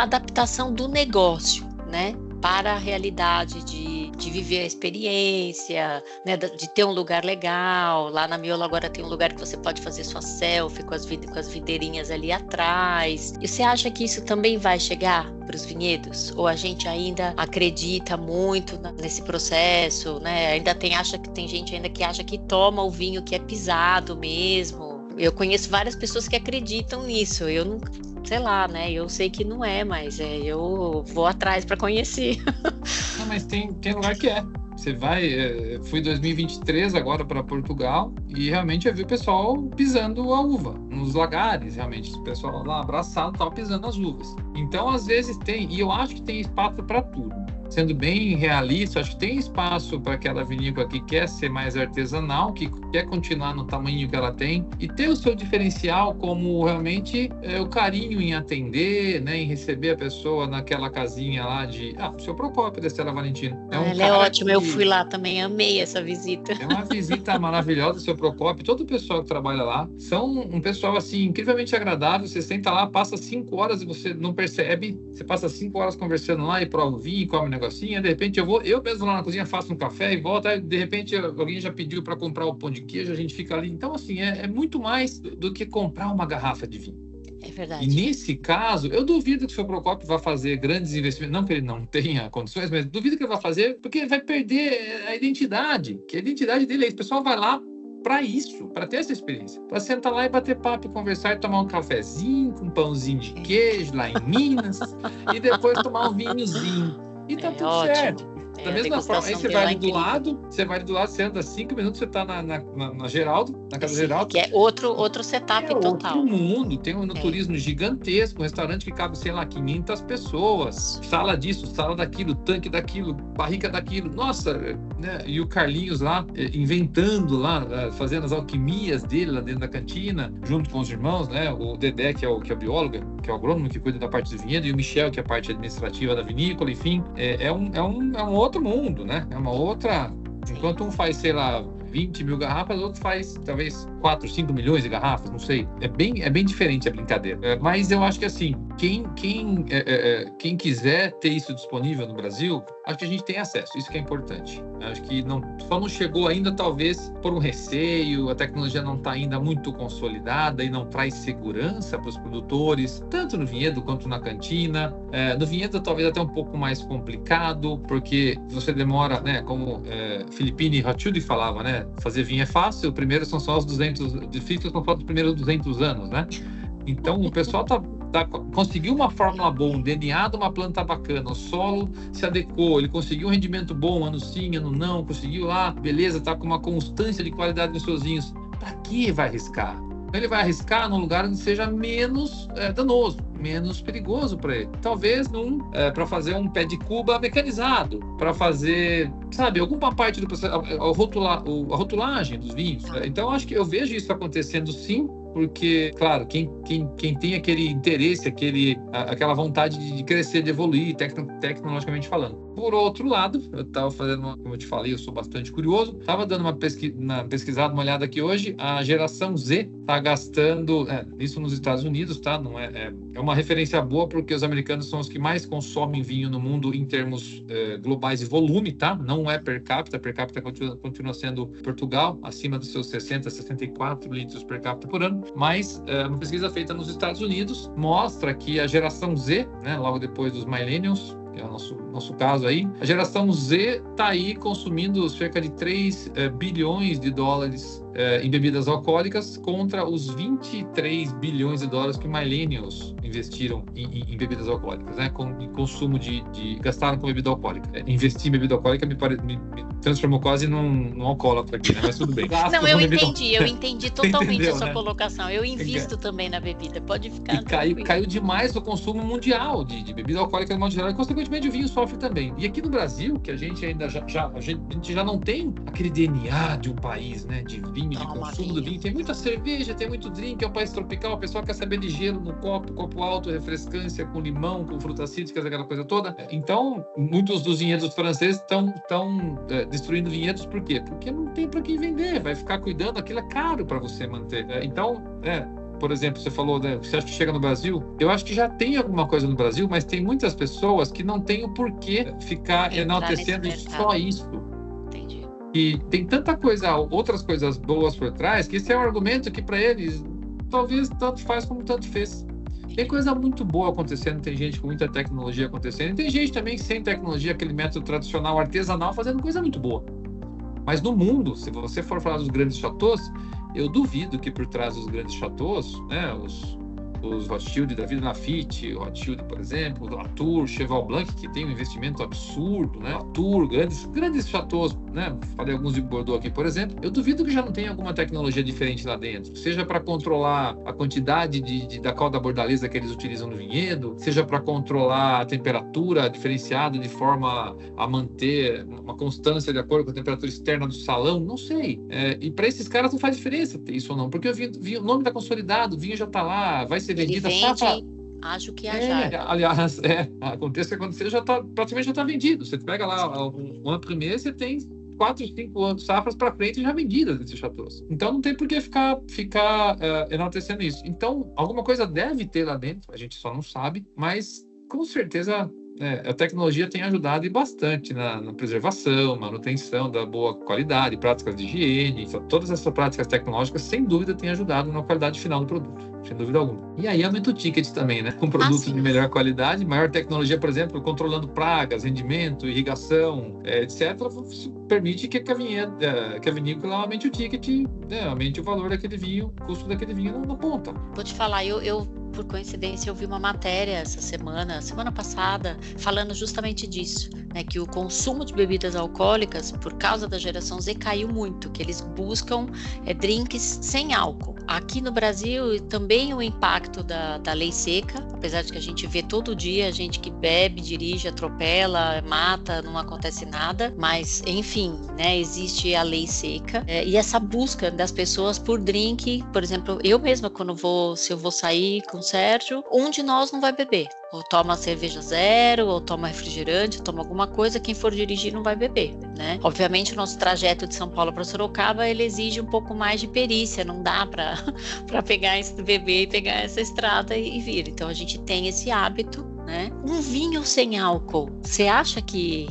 adaptação do negócio, né, para a realidade de viver a experiência, né, de ter um lugar legal. Lá na Miolo agora tem um lugar que você pode fazer sua selfie com as videirinhas ali atrás. E você acha que isso também vai chegar para os vinhedos? Ou a gente ainda acredita muito nesse processo, né? Acha que tem gente ainda que acha que toma o vinho que é pisado mesmo. Eu conheço várias pessoas que acreditam nisso. Eu não, sei lá, né? Eu sei que não é, mas eu vou atrás para conhecer. Não, mas tem lugar que é. Você vai, fui em 2023 agora para Portugal e realmente eu vi o pessoal pisando a uva nos lagares, realmente o pessoal lá abraçado estava pisando as uvas. Então às vezes tem, e eu acho que tem espaço para tudo. Sendo bem realista, acho que tem espaço para aquela vinícola que quer ser mais artesanal, que quer continuar no tamanho que ela tem e ter o seu diferencial como realmente o carinho em atender, né, em receber a pessoa naquela casinha lá o seu Procópio da Stella Valentino. Ela é ótima, eu fui lá também, amei essa visita. É uma visita maravilhosa do seu Procópio, todo o pessoal que trabalha lá são um pessoal assim incrivelmente agradável. Você senta lá, passa 5 horas e você não percebe, você passa 5 horas conversando lá e prova o vinho, come um negocinho, de repente eu mesmo lá na cozinha faço um café e volto, aí de repente alguém já pediu para comprar o pão de queijo, a gente fica ali. Então assim, é muito mais do que comprar uma garrafa de vinho. É verdade. E nesse caso, eu duvido que o seu Procópio vá fazer grandes investimentos, não que ele não tenha condições, mas duvido que ele vá fazer, porque ele vai perder a identidade, que a identidade dele é isso. O pessoal vai lá para isso, para ter essa experiência, para sentar lá e bater papo, conversar e tomar um cafezinho com um pãozinho de queijo lá em Minas e depois tomar um vinhozinho. E tá tudo ótimo. Certo. Da mesma forma, aí você vai ali do lado, você anda 5 minutos, você tá na Geraldo, na Casa Geraldo. Que é outro setup total. Outro mundo, tem um turismo gigantesco, um restaurante que cabe, sei lá, 500 pessoas, sala disso, sala daquilo, tanque daquilo, barrica daquilo, nossa, né? E o Carlinhos lá, inventando lá, fazendo as alquimias dele lá dentro da cantina, junto com os irmãos, né? O Dedé, que é o biólogo, que é o agrônomo, que cuida da parte do vinhedo, e o Michel, que é a parte administrativa da vinícola, enfim, é um outro mundo, né? É uma outra... Enquanto um faz, sei lá, 20 mil garrafas, o outro faz talvez 4, 5 milhões de garrafas, não sei. É bem diferente a brincadeira. Mas eu acho que assim, quem quiser ter isso disponível no Brasil, acho que a gente tem acesso, isso que é importante. Acho que só não chegou ainda, talvez, por um receio, a tecnologia não está ainda muito consolidada e não traz segurança para os produtores, tanto no vinhedo quanto na cantina. No vinhedo talvez até um pouco mais complicado, porque você demora, né, como Filippini Racciudi falava, né, fazer vinho é fácil, primeiro são só os 200, difíceis são só os primeiros 200 anos, né? Então o pessoal conseguiu uma fórmula boa, um DNA de uma planta bacana, o solo se adequou, ele conseguiu um rendimento bom, ano sim, ano não, conseguiu lá, beleza, tá com uma constância de qualidade nos seus vinhos. Para que vai arriscar? Ele vai arriscar num lugar onde seja menos danoso, menos perigoso para ele. Talvez para fazer um pé de cuba mecanizado, para fazer, sabe, alguma parte do processo, a rotulagem dos vinhos. Então, acho que eu vejo isso acontecendo sim, porque, claro, quem tem aquele interesse, aquela vontade de crescer, de evoluir, tecnologicamente falando. Por outro lado, eu estava fazendo, como eu te falei, eu sou bastante curioso, estava dando uma pesquisada, uma olhada aqui hoje, a geração Z está gastando, isso nos Estados Unidos, tá? Não é uma referência boa porque os americanos são os que mais consomem vinho no mundo em termos globais de volume, tá? Não é per capita continua sendo Portugal, acima dos seus 60, 64 litros per capita por ano, mas uma pesquisa feita nos Estados Unidos mostra que a geração Z, né, logo depois dos millennials, que é o nosso caso aí, a geração Z está aí consumindo cerca de 3 bilhões de dólares em bebidas alcoólicas contra os 23 bilhões de dólares que millennials investiram em bebidas alcoólicas, né? Em consumo gastaram com bebida alcoólica. Investir em bebida alcoólica me transformou quase num alcoólatra aqui, né? Mas tudo bem. Não, eu entendi totalmente entendeu, a sua né? colocação. Eu invisto também na bebida, pode ficar. E caiu demais o consumo mundial de bebida alcoólica de modo geral, e consequentemente o vinho sofre também. E aqui no Brasil, que a gente ainda a gente já não tem aquele DNA de um país, né? De vinho, de consumo do vinho. Tem muita cerveja, tem muito drink, é um país tropical, o pessoal quer saber de gelo no copo alto, refrescância, com limão, com frutas cítricas, aquela coisa toda. Então, muitos dos vinhedos franceses estão destruindo vinhedos, por quê? Porque não tem para quem vender, vai ficar cuidando, aquilo é caro para você manter. Então, por exemplo, você falou, né, você acha que chega no Brasil? Eu acho que já tem alguma coisa no Brasil, mas tem muitas pessoas que não têm o porquê ficar enaltecendo só isso. Entendi. E tem tanta coisa, outras coisas boas por trás, que esse é um argumento que para eles talvez tanto faz como tanto fez. Tem coisa muito boa acontecendo, tem gente com muita tecnologia acontecendo, e tem gente também sem tecnologia, aquele método tradicional artesanal, fazendo coisa muito boa. Mas no mundo, se você for falar dos grandes chateaus, eu duvido que por trás dos grandes chateaus, né, os Rothschild da vida, Lafite, Rothschild, por exemplo, Latour, Cheval Blanc, que tem um investimento absurdo, né? Latour, grandes chateaus, né? Falei alguns de Bordeaux aqui, por exemplo. Eu duvido que já não tenha alguma tecnologia diferente lá dentro, seja para controlar a quantidade da calda bordaleza que eles utilizam no vinhedo, seja para controlar a temperatura diferenciada de forma a manter uma constância de acordo com a temperatura externa do salão, não sei. E para esses caras não faz diferença ter isso ou não, porque o nome está consolidado, o vinho já está lá, vai ser vendida. Acho que já. Aliás, aconteça o que acontecer, praticamente já está vendido. Você pega lá um ano primeiro, você tem 4, 5 safras para frente já vendidas desses chateaus. Então não tem por que ficar enaltecendo isso. Então, alguma coisa deve ter lá dentro, a gente só não sabe, mas com certeza a tecnologia tem ajudado e bastante na preservação, manutenção da boa qualidade, práticas de higiene. Todas essas práticas tecnológicas, sem dúvida, têm ajudado na qualidade final do produto, sem dúvida alguma. E aí aumenta o ticket também, né? Com produtos de melhor qualidade, maior tecnologia, por exemplo, controlando pragas, rendimento, irrigação, etc., permite que a vinícola aumente o ticket, aumente o valor daquele vinho, o custo daquele vinho na ponta. Vou te falar, eu por coincidência, eu vi uma matéria essa semana passada, falando justamente disso, né, que o consumo de bebidas alcoólicas, por causa da geração Z, caiu muito, que eles buscam drinks sem álcool. Aqui no Brasil, também o impacto da lei seca, apesar de que a gente vê todo dia gente que bebe, dirige, atropela, mata, não acontece nada, mas, enfim, né, existe a lei seca, e essa busca das pessoas por drink, por exemplo, eu mesma, se eu vou sair com o Sérgio, um de nós não vai beber. Ou toma cerveja zero, ou toma refrigerante, ou toma alguma coisa, quem for dirigir não vai beber, né? Obviamente, o nosso trajeto de São Paulo para Sorocaba, ele exige um pouco mais de perícia, não dá para pegar esse bebê e pegar essa estrada e vir. Então, a gente tem esse hábito, né? Um vinho sem álcool, você acha que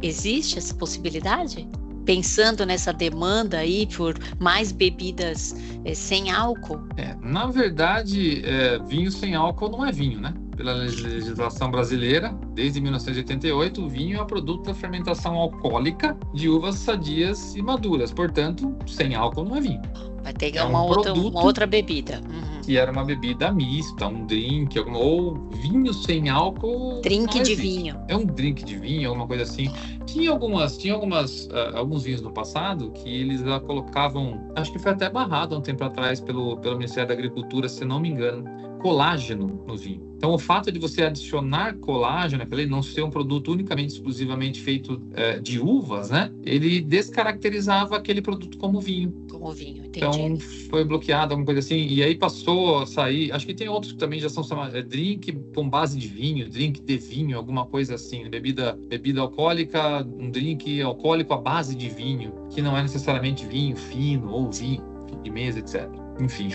existe essa possibilidade? Pensando nessa demanda aí por mais bebidas sem álcool? Na verdade, vinho sem álcool não é vinho, né? Pela legislação brasileira, desde 1988, o vinho é produto da fermentação alcoólica de uvas sadias e maduras. Portanto, sem álcool não é vinho. Vai ter uma outra bebida. Que era uma bebida mista, um drink, ou vinho sem álcool. Drink de vinho. É um drink de vinho, alguma coisa assim. Tinha alguns vinhos no passado que eles colocavam, acho que foi até barrado há um tempo atrás pelo Ministério da Agricultura, se não me engano, colágeno no vinho. Então, o fato de você adicionar colágeno, ele não ser um produto unicamente, exclusivamente feito de uvas, né? Ele descaracterizava aquele produto como vinho. Como vinho, entendi. Então, foi bloqueado, alguma coisa assim. E aí passou a sair... Acho que tem outros que também já são chamados drink com base de vinho, drink de vinho, alguma coisa assim. Bebida alcoólica, um drink alcoólico à base de vinho, que não é necessariamente vinho fino ou vinho de mesa, etc. Enfim,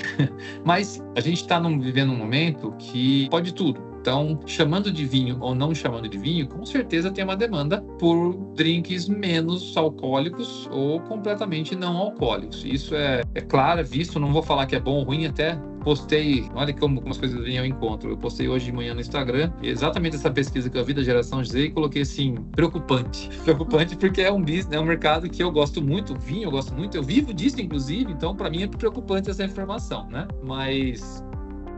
mas a gente está vivendo um momento que pode tudo. Então, chamando de vinho ou não chamando de vinho, com certeza tem uma demanda por drinks menos alcoólicos ou completamente não alcoólicos. Isso é claro, é visto, não vou falar que é bom ou ruim, até postei, olha como as coisas vêm ao encontro. Eu postei hoje de manhã no Instagram exatamente essa pesquisa que eu vi da geração Z e coloquei assim, preocupante. Preocupante porque é um business, é um mercado que eu gosto muito, vinho eu gosto muito, eu vivo disso inclusive, então para mim é preocupante essa informação, né? Mas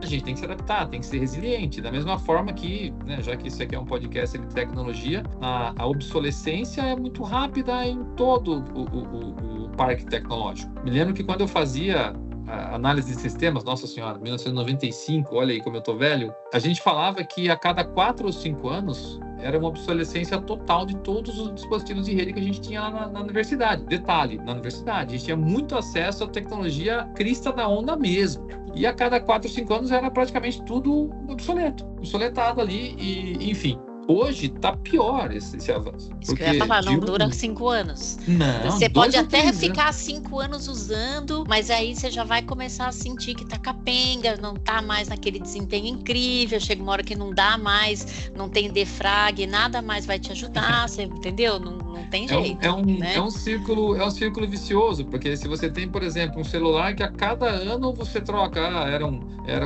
a gente tem que se adaptar, tem que ser resiliente. Da mesma forma que, né, já que isso aqui é um podcast de tecnologia, a obsolescência é muito rápida em todo o parque tecnológico. Me lembro que quando eu fazia a análise de sistemas, nossa senhora, 1995, olha aí como eu tô velho, a gente falava que a cada 4 ou 5 anos era uma obsolescência total de todos os dispositivos de rede que a gente tinha lá na universidade. Detalhe, na universidade, a gente tinha muito acesso à tecnologia crista da onda mesmo. E a cada 4 ou 5 anos era praticamente tudo obsoletado ali, e enfim. Hoje tá pior esse avanço. Isso que eu ia falar, não dura 5 anos. Não, você pode até ficar 5 anos usando, mas aí você já vai começar a sentir que tá capenga, não tá mais naquele desempenho incrível, chega uma hora que não dá mais, não tem defrag, nada mais vai te ajudar, você entendeu? Não tem jeito. É um círculo vicioso, porque se você tem, por exemplo, um celular que a cada ano você troca,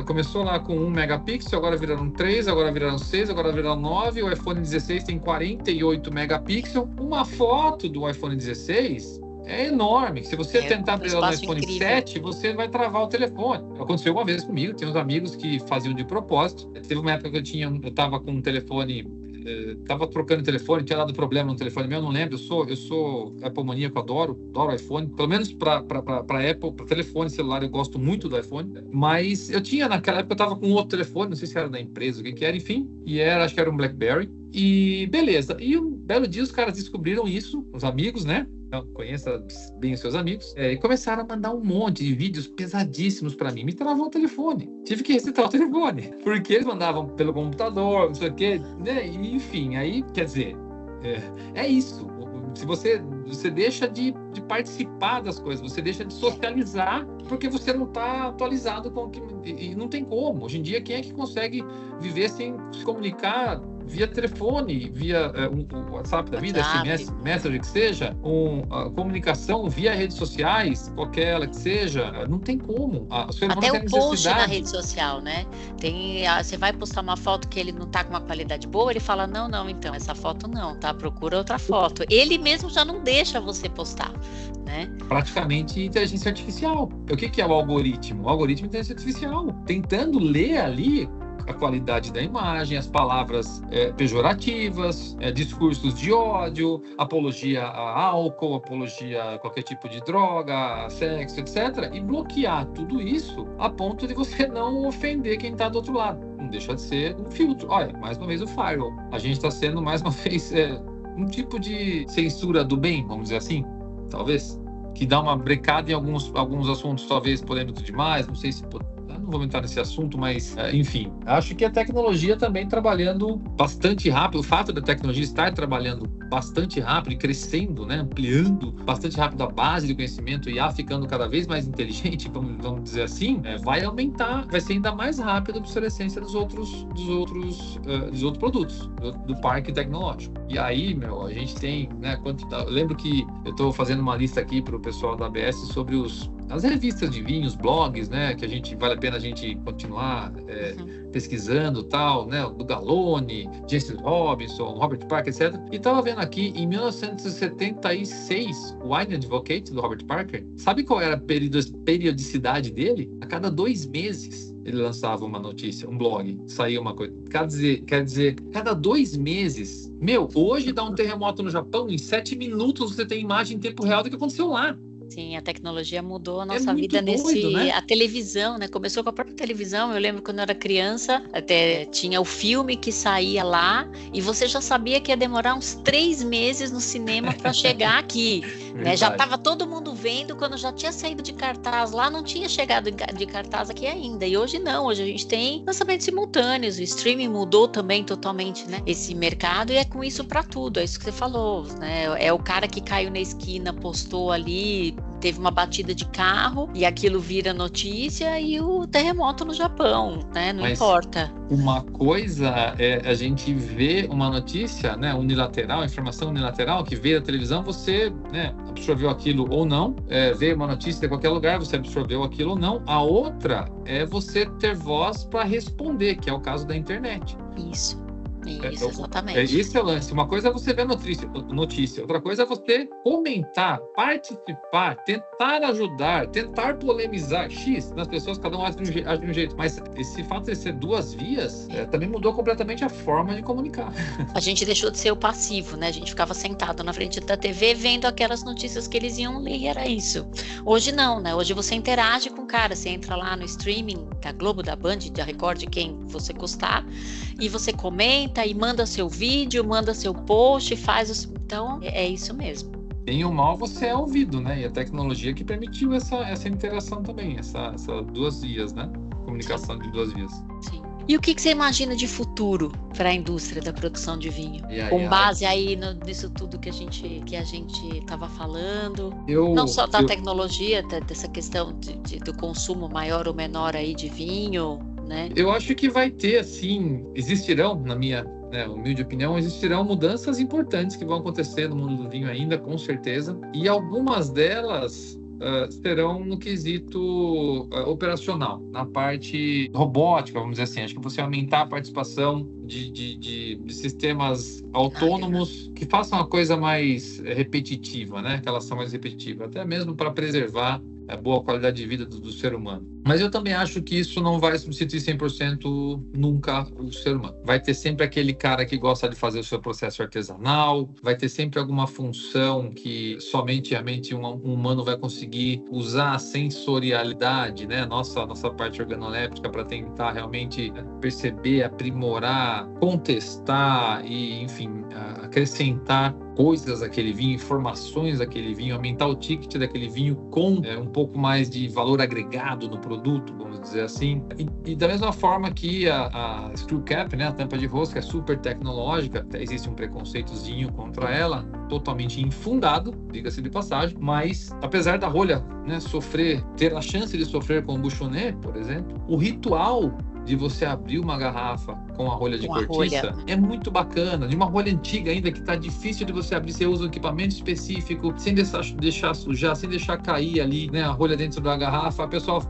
começou lá com 1 megapixel, agora viraram 3, agora viraram 6, agora viraram 9, o iPhone 16 tem 48 megapixels. Uma foto do iPhone 16 é enorme. Se você tentar abrir ela no iPhone 7, você vai travar o telefone. Aconteceu uma vez comigo, tem uns amigos que faziam de propósito. Teve uma época que eu estava com um telefone, estava trocando telefone, tinha dado problema no telefone meu, não lembro. Eu sou Apple maníaco, adoro iPhone. Pelo menos para Apple, para telefone celular, eu gosto muito do iPhone. Mas eu tinha, naquela época, eu estava com outro telefone, não sei se era da empresa, o que era, enfim. E acho que era um BlackBerry. E beleza. E um belo dia os caras descobriram isso, os amigos, né? Então, conheça bem os seus amigos, e começaram a mandar um monte de vídeos pesadíssimos para mim. Me travou o telefone. Tive que resetar o telefone, porque eles mandavam pelo computador, não sei o quê, né? E, enfim, aí, quer dizer, é isso. Se você deixa de participar das coisas, você deixa de socializar, porque você não está atualizado com o que... E não tem como. Hoje em dia, quem é que consegue viver sem se comunicar via telefone, via um WhatsApp da vida, SMS, Messenger que seja, comunicação via redes sociais, qualquer ela que seja, não tem como. Até o post na rede social, né? Você vai postar uma foto que ele não tá com uma qualidade boa, ele fala, não, então, essa foto não, tá? Procura outra foto. Ele mesmo já não deixa você postar, né? Praticamente inteligência artificial. O que é o algoritmo? O algoritmo é inteligência artificial, tentando ler ali a qualidade da imagem, as palavras pejorativas, discursos de ódio, apologia a álcool, apologia a qualquer tipo de droga, a sexo, etc. E bloquear tudo isso a ponto de você não ofender quem está do outro lado. Não deixa de ser um filtro. Olha, mais uma vez o firewall. A gente está sendo, mais uma vez, um tipo de censura do bem, vamos dizer assim, talvez, que dá uma brecada em alguns assuntos, talvez polêmicos demais, não sei se... Não vou entrar nesse assunto, mas, enfim, acho que a tecnologia também trabalhando bastante rápido, o fato da tecnologia estar trabalhando bastante rápido e crescendo, né, ampliando bastante rápido a base de conhecimento e ficando cada vez mais inteligente, vamos dizer assim, vai aumentar, vai ser ainda mais rápido a obsolescência dos outros produtos do parque tecnológico. E aí, a gente tem, né, eu lembro que eu estou fazendo uma lista aqui para o pessoal da ABS sobre as revistas de vinhos, blogs, né, que vale a pena a gente continuar pesquisando, tal, né, do Galone, James Robinson, Robert Parker, etc. E estava vendo aqui, em 1976, o Wine Advocate, do Robert Parker, sabe qual era a periodicidade dele? A cada 2 meses ele lançava uma notícia, um blog, saía uma coisa. Quer dizer, cada 2 meses. Hoje dá um terremoto no Japão, em 7 minutos você tem imagem em tempo real do que aconteceu lá. Sim, a tecnologia mudou a É nossa muito vida doido, né? A televisão, né? Começou com a própria televisão. Eu lembro quando eu era criança, até tinha o filme que saía lá e você já sabia que ia demorar uns 3 meses no cinema para chegar aqui, né? Já Verdade. estava todo mundo vendo quando já tinha saído de cartaz lá, não tinha chegado de cartaz aqui ainda. E hoje não, hoje a gente tem lançamentos simultâneos. O streaming mudou também totalmente, né? Esse mercado e é com isso para tudo. É isso que você falou, né? É o cara que caiu na esquina, postou ali, teve uma batida de carro e aquilo vira notícia, e o terremoto no Japão, né? Não Mas importa. uma coisa é a gente ver uma notícia, né, unilateral, informação unilateral que veio da televisão, você, né, absorveu aquilo ou não. Veio uma notícia de qualquer lugar, você absorveu aquilo ou não. A outra é você ter voz para responder, que é o caso da internet. Isso, exatamente. Esse é o lance. Uma coisa é você ver notícia, outra coisa é você comentar, participar, tentar ajudar, tentar polemizar X nas pessoas, cada um age de um jeito. Mas esse fato de ser duas vias também mudou completamente a forma de comunicar. A gente deixou de ser o passivo, né? A gente ficava sentado na frente da TV vendo aquelas notícias que eles iam ler, e era isso. Hoje não, né? Hoje você interage com o cara, você entra lá no streaming da Globo, da Band, da Record, de quem você gostar, e você comenta e manda seu vídeo, manda seu post, Então, é isso mesmo. Bem ou mal, você é ouvido, né? E a tecnologia que permitiu essa interação também, essa duas vias, né? Comunicação de duas vias. Sim. E o que você imagina de futuro para a indústria da produção de vinho? Com base aí nisso tudo que a gente estava falando, não só da tecnologia, dessa questão do consumo maior ou menor aí de vinho, né? Eu acho que vai ter, assim, existirão, na minha humilde opinião, existirão mudanças importantes que vão acontecer no mundo do vinho ainda, com certeza, e algumas delas serão no quesito operacional, na parte robótica, vamos dizer assim. Acho que você aumentar a participação de sistemas autônomos que façam a coisa mais repetitiva, né? Que elas são mais repetitivas, até mesmo para preservar a boa qualidade de vida do ser humano. Mas eu também acho que isso não vai substituir 100% nunca o ser humano. Vai ter sempre aquele cara que gosta de fazer o seu processo artesanal, vai ter sempre alguma função que somente a mente um humano vai conseguir usar a sensorialidade, né? Nossa parte organoléptica para tentar realmente perceber, aprimorar, contestar e, enfim, acrescentar coisas daquele vinho, informações daquele vinho, aumentar o ticket daquele vinho com um pouco mais de valor agregado no produto, vamos dizer assim. E da mesma forma que a screw cap, né, a tampa de rosca, é super tecnológica, até existe um preconceitozinho contra ela, totalmente infundado, diga-se de passagem, mas apesar da rolha, né, ter a chance de sofrer com o buchonnet, por exemplo, o ritual de você abrir uma garrafa com a rolha de cortiça é muito bacana. De uma rolha antiga ainda, que tá difícil de você abrir, você usa um equipamento específico, sem deixar sujar, sem deixar cair ali, né, a rolha dentro da garrafa. A pessoa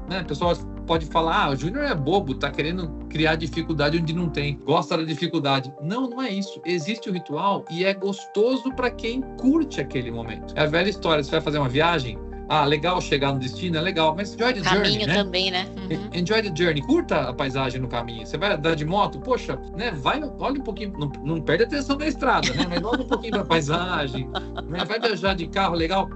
pode falar, o Júnior é bobo, tá querendo criar dificuldade onde não tem, gosta da dificuldade. Não é isso. Existe o ritual e é gostoso para quem curte aquele momento. É a velha história, você vai fazer uma viagem, legal chegar no destino, é legal, mas enjoy the journey, caminho, né? Também, né? Uhum. Enjoy the journey, curta a paisagem no caminho. Você vai andar de moto, poxa, né? Olha um pouquinho, não perde a atenção na estrada, né? Mas olha um pouquinho pra paisagem, né? Vai viajar de carro, legal,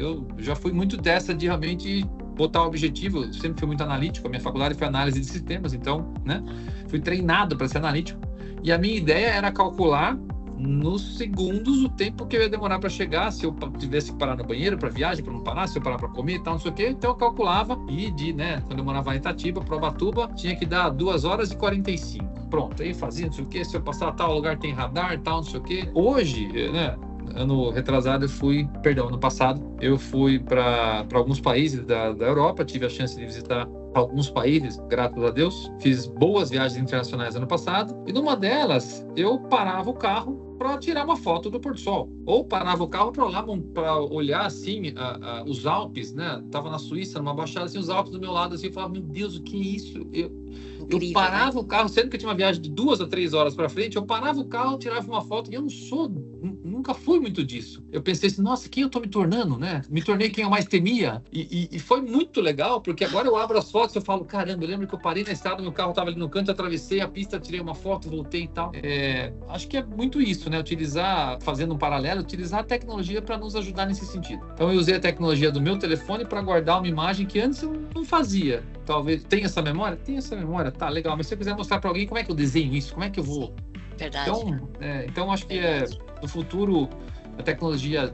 eu já fui muito dessa de realmente botar o objetivo. Eu sempre fui muito analítico, a minha faculdade foi análise de sistemas, então, né? Fui treinado para ser analítico. E a minha ideia era calcular nos segundos o tempo que eu ia demorar para chegar, se eu tivesse que parar no banheiro para viagem, para não parar, se eu parar para comer e tal, não sei o quê. Então eu calculava quando eu morava em Itatiba, para Ubatuba, tinha que dar 2 horas e 45. Pronto, aí fazia, não sei o quê, se eu passar a tal lugar tem radar, tal, não sei o quê. Hoje, né, ano passado, eu fui para alguns países da Europa, tive a chance de visitar alguns países, graças a Deus. Fiz boas viagens internacionais ano passado, e numa delas eu parava o carro para tirar uma foto do pôr do sol, ou parava o carro para olhar assim os Alpes, né? Tava na Suíça, numa baixada, assim, os Alpes do meu lado, assim, eu falava, meu Deus, o que é isso? Eu parava o carro, sendo que eu tinha uma viagem de 2 a 3 horas para frente, eu parava o carro, tirava uma foto, e eu nunca fui muito disso. Eu pensei assim, nossa, quem eu tô me tornando, né? Me tornei quem eu mais temia. E foi muito legal, porque agora eu abro as fotos e eu falo, caramba, eu lembro que eu parei na estrada, meu carro tava ali no canto, atravessei a pista, tirei uma foto, voltei e tal. Acho que é muito isso, né? Fazendo um paralelo, utilizar a tecnologia para nos ajudar nesse sentido. Então eu usei a tecnologia do meu telefone para guardar uma imagem que antes eu não fazia. Talvez tenha essa memória? Tem essa memória, tá legal. Mas se eu quiser mostrar para alguém como é que eu desenho isso, como é que eu vou... Verdade. Então acho que no futuro a tecnologia,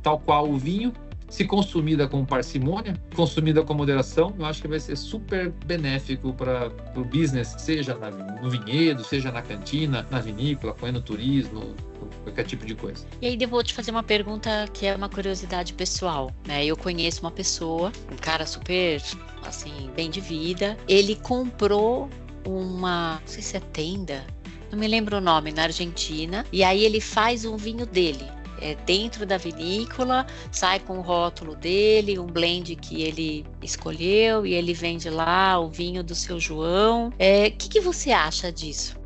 tal qual o vinho, se consumida com parcimônia, consumida com moderação, eu acho que vai ser super benéfico para o business, seja no vinhedo, seja na cantina, na vinícola, no turismo, qualquer tipo de coisa. E aí eu vou te fazer uma pergunta que é uma curiosidade pessoal, né? Eu conheço uma pessoa, um cara super, assim, bem de vida. Ele comprou não sei se é tenda, não me lembro o nome, na Argentina. E aí ele faz um vinho dele. Dentro da vinícola, sai com o rótulo dele, um blend que ele escolheu e ele vende lá o vinho do seu João. O que você acha disso?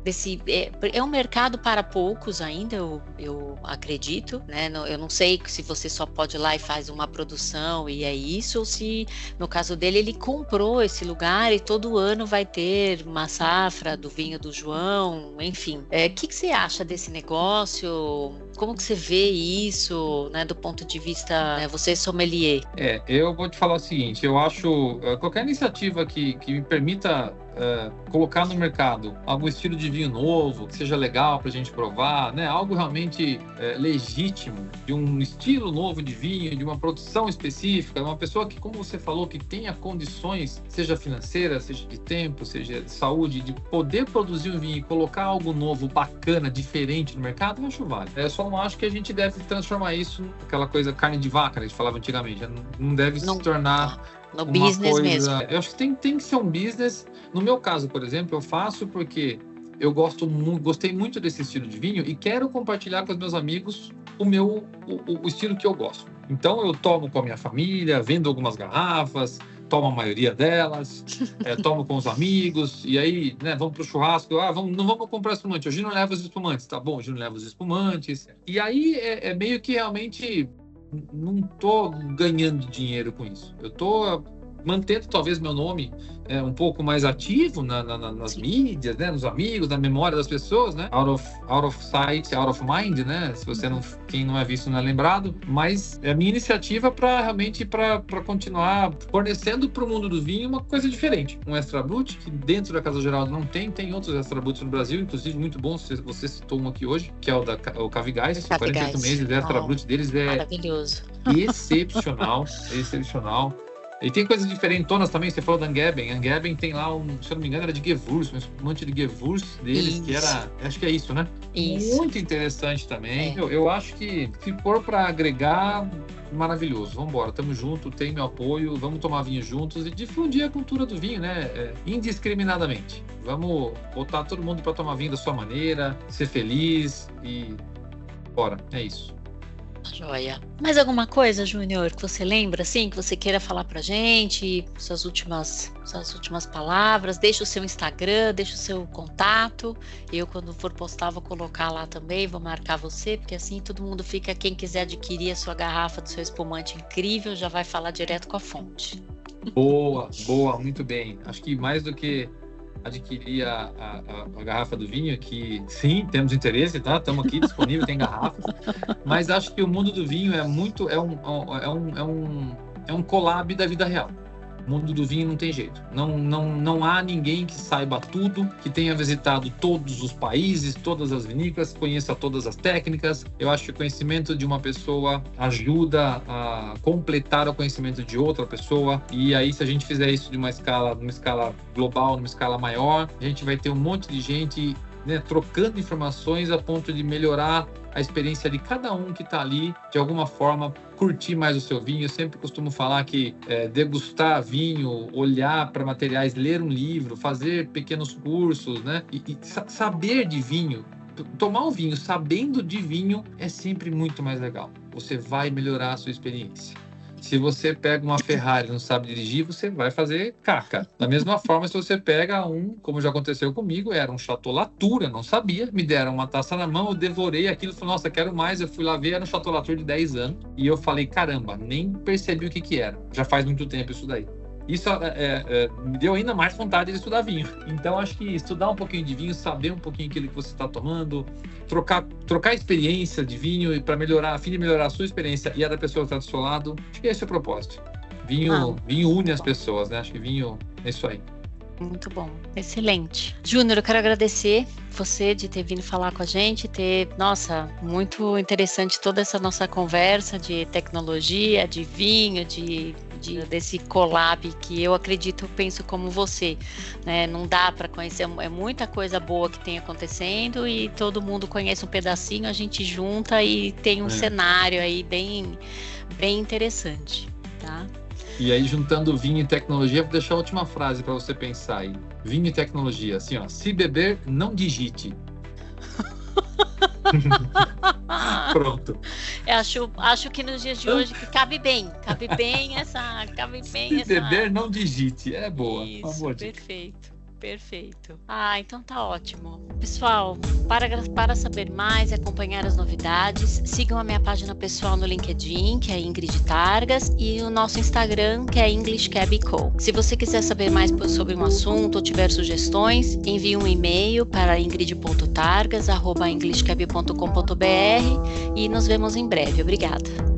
É um mercado para poucos ainda, eu acredito, né? Eu não sei se você só pode ir lá e faz uma produção e é isso, ou se no caso dele ele comprou esse lugar e todo ano vai ter uma safra do vinho do João, enfim. O que você acha desse negócio? Como que você vê isso, né, do ponto de vista, né, você é sommelier? Eu vou te falar o seguinte, eu acho qualquer iniciativa que me permita colocar no mercado algum estilo de vinho novo, que seja legal para a gente provar, né? Algo realmente legítimo, de um estilo novo de vinho, de uma produção específica, uma pessoa que, como você falou, que tenha condições, seja financeira, seja de tempo, seja de saúde, de poder produzir um vinho e colocar algo novo, bacana, diferente no mercado, eu acho válido. Eu só não acho que a gente deve transformar isso naquela coisa carne de vaca, né, que a gente falava antigamente. Não deve se tornar... No business mesmo. Eu acho que tem que ser um business. No meu caso, por exemplo, eu faço porque eu gostei muito desse estilo de vinho e quero compartilhar com os meus amigos o estilo que eu gosto. Então eu tomo com a minha família, vendo algumas garrafas, tomo a maioria delas, tomo com os amigos, e aí, né, vamos pro churrasco, não vamos comprar espumante, hoje não leva os espumantes, tá bom, hoje não leva os espumantes. E aí é meio que realmente... não tô ganhando dinheiro com isso. Eu tô mantendo talvez meu nome um pouco mais ativo nas mídias, né, nos amigos, na memória das pessoas, né? Out of sight, out of mind, né? Se você quem não é visto não é lembrado. Mas é a minha iniciativa para continuar fornecendo para o mundo do vinho uma coisa diferente. Um extra brut que dentro da Casa Geraldo não tem outros extra bruts no Brasil, inclusive muito bons. Você citou um aqui hoje, que é o Cavigás. 48 meses, o extra brut deles é maravilhoso, excepcional. E tem coisas diferentonas também, você falou da Angeben. Angeben tem lá, se eu não me engano, era de Gewürz, um espumante de Gewürz deles, que era, acho que é isso, né? Isso. Muito interessante também. Eu acho que se for para agregar, maravilhoso. Vamos embora, tamo junto, tem meu apoio, vamos tomar vinho juntos e difundir a cultura do vinho, né? Indiscriminadamente. Vamos botar todo mundo para tomar vinho da sua maneira, ser feliz e bora, é isso. Joia. Mais alguma coisa, Júnior, que você lembra, assim, que você queira falar pra gente? Suas últimas palavras. Deixa o seu Instagram, deixa o seu contato. Eu, quando for postar, vou colocar lá também, vou marcar você, porque assim todo mundo fica, quem quiser adquirir a sua garrafa do seu espumante incrível, já vai falar direto com a fonte. Boa, muito bem. Acho que mais do que adquirir a garrafa do vinho, que sim, temos interesse, tá? Estamos aqui disponível, tem garrafas, mas acho que o mundo do vinho é um collab da vida real. O mundo do vinho não tem jeito. Não há ninguém que saiba tudo, que tenha visitado todos os países, todas as vinícolas, conheça todas as técnicas. Eu acho que o conhecimento de uma pessoa ajuda a completar o conhecimento de outra pessoa. E aí, se a gente fizer isso numa escala global, numa escala maior, a gente vai ter um monte de gente, né, trocando informações a ponto de melhorar a experiência de cada um que está ali, de alguma forma, curtir mais o seu vinho. Eu sempre costumo falar que degustar vinho, olhar para materiais, ler um livro, fazer pequenos cursos, né? E saber de vinho, tomar um vinho sabendo de vinho é sempre muito mais legal. Você vai melhorar a sua experiência. Se você pega uma Ferrari e não sabe dirigir, você vai fazer caca. Da mesma forma, se você pega como já aconteceu comigo, era um Chateau Latour, eu não sabia, me deram uma taça na mão, eu devorei aquilo, falei, nossa, quero mais, eu fui lá ver, era um Chateau Latour de 10 anos, e eu falei, caramba, nem percebi o que era. Já faz muito tempo isso daí. Isso me deu ainda mais vontade de estudar vinho. Então, acho que estudar um pouquinho de vinho, saber um pouquinho aquilo que você está tomando, trocar experiência de vinho para melhorar, a fim de melhorar a sua experiência e a da pessoa que está do seu lado. Acho que esse é o propósito. Vinho une as pessoas, né? Acho que vinho é isso aí. Muito bom, excelente. Júnior, eu quero agradecer você de ter vindo falar com a gente, nossa, muito interessante toda essa nossa conversa de tecnologia, de vinho, desse collab que eu acredito, eu penso como você, né? Não dá para conhecer, é muita coisa boa que tem acontecendo e todo mundo conhece um pedacinho, a gente junta e tem um cenário aí bem interessante, tá? E aí, juntando vinho e tecnologia, vou deixar a última frase para você pensar aí. Vinho e tecnologia, assim, ó. Se beber, não digite. Pronto. Eu acho que nos dias de hoje que cabe bem essa. Se beber, não digite. É boa. Isso, perfeito. Então tá ótimo. Pessoal, para saber mais e acompanhar as novidades, sigam a minha página pessoal no LinkedIn, que é Ingrid Targas, e o nosso Instagram, que é English Cab Co. Se você quiser saber mais sobre um assunto ou tiver sugestões, envie um e-mail para ingrid.targas@englishcab.com.br e nos vemos em breve. Obrigada.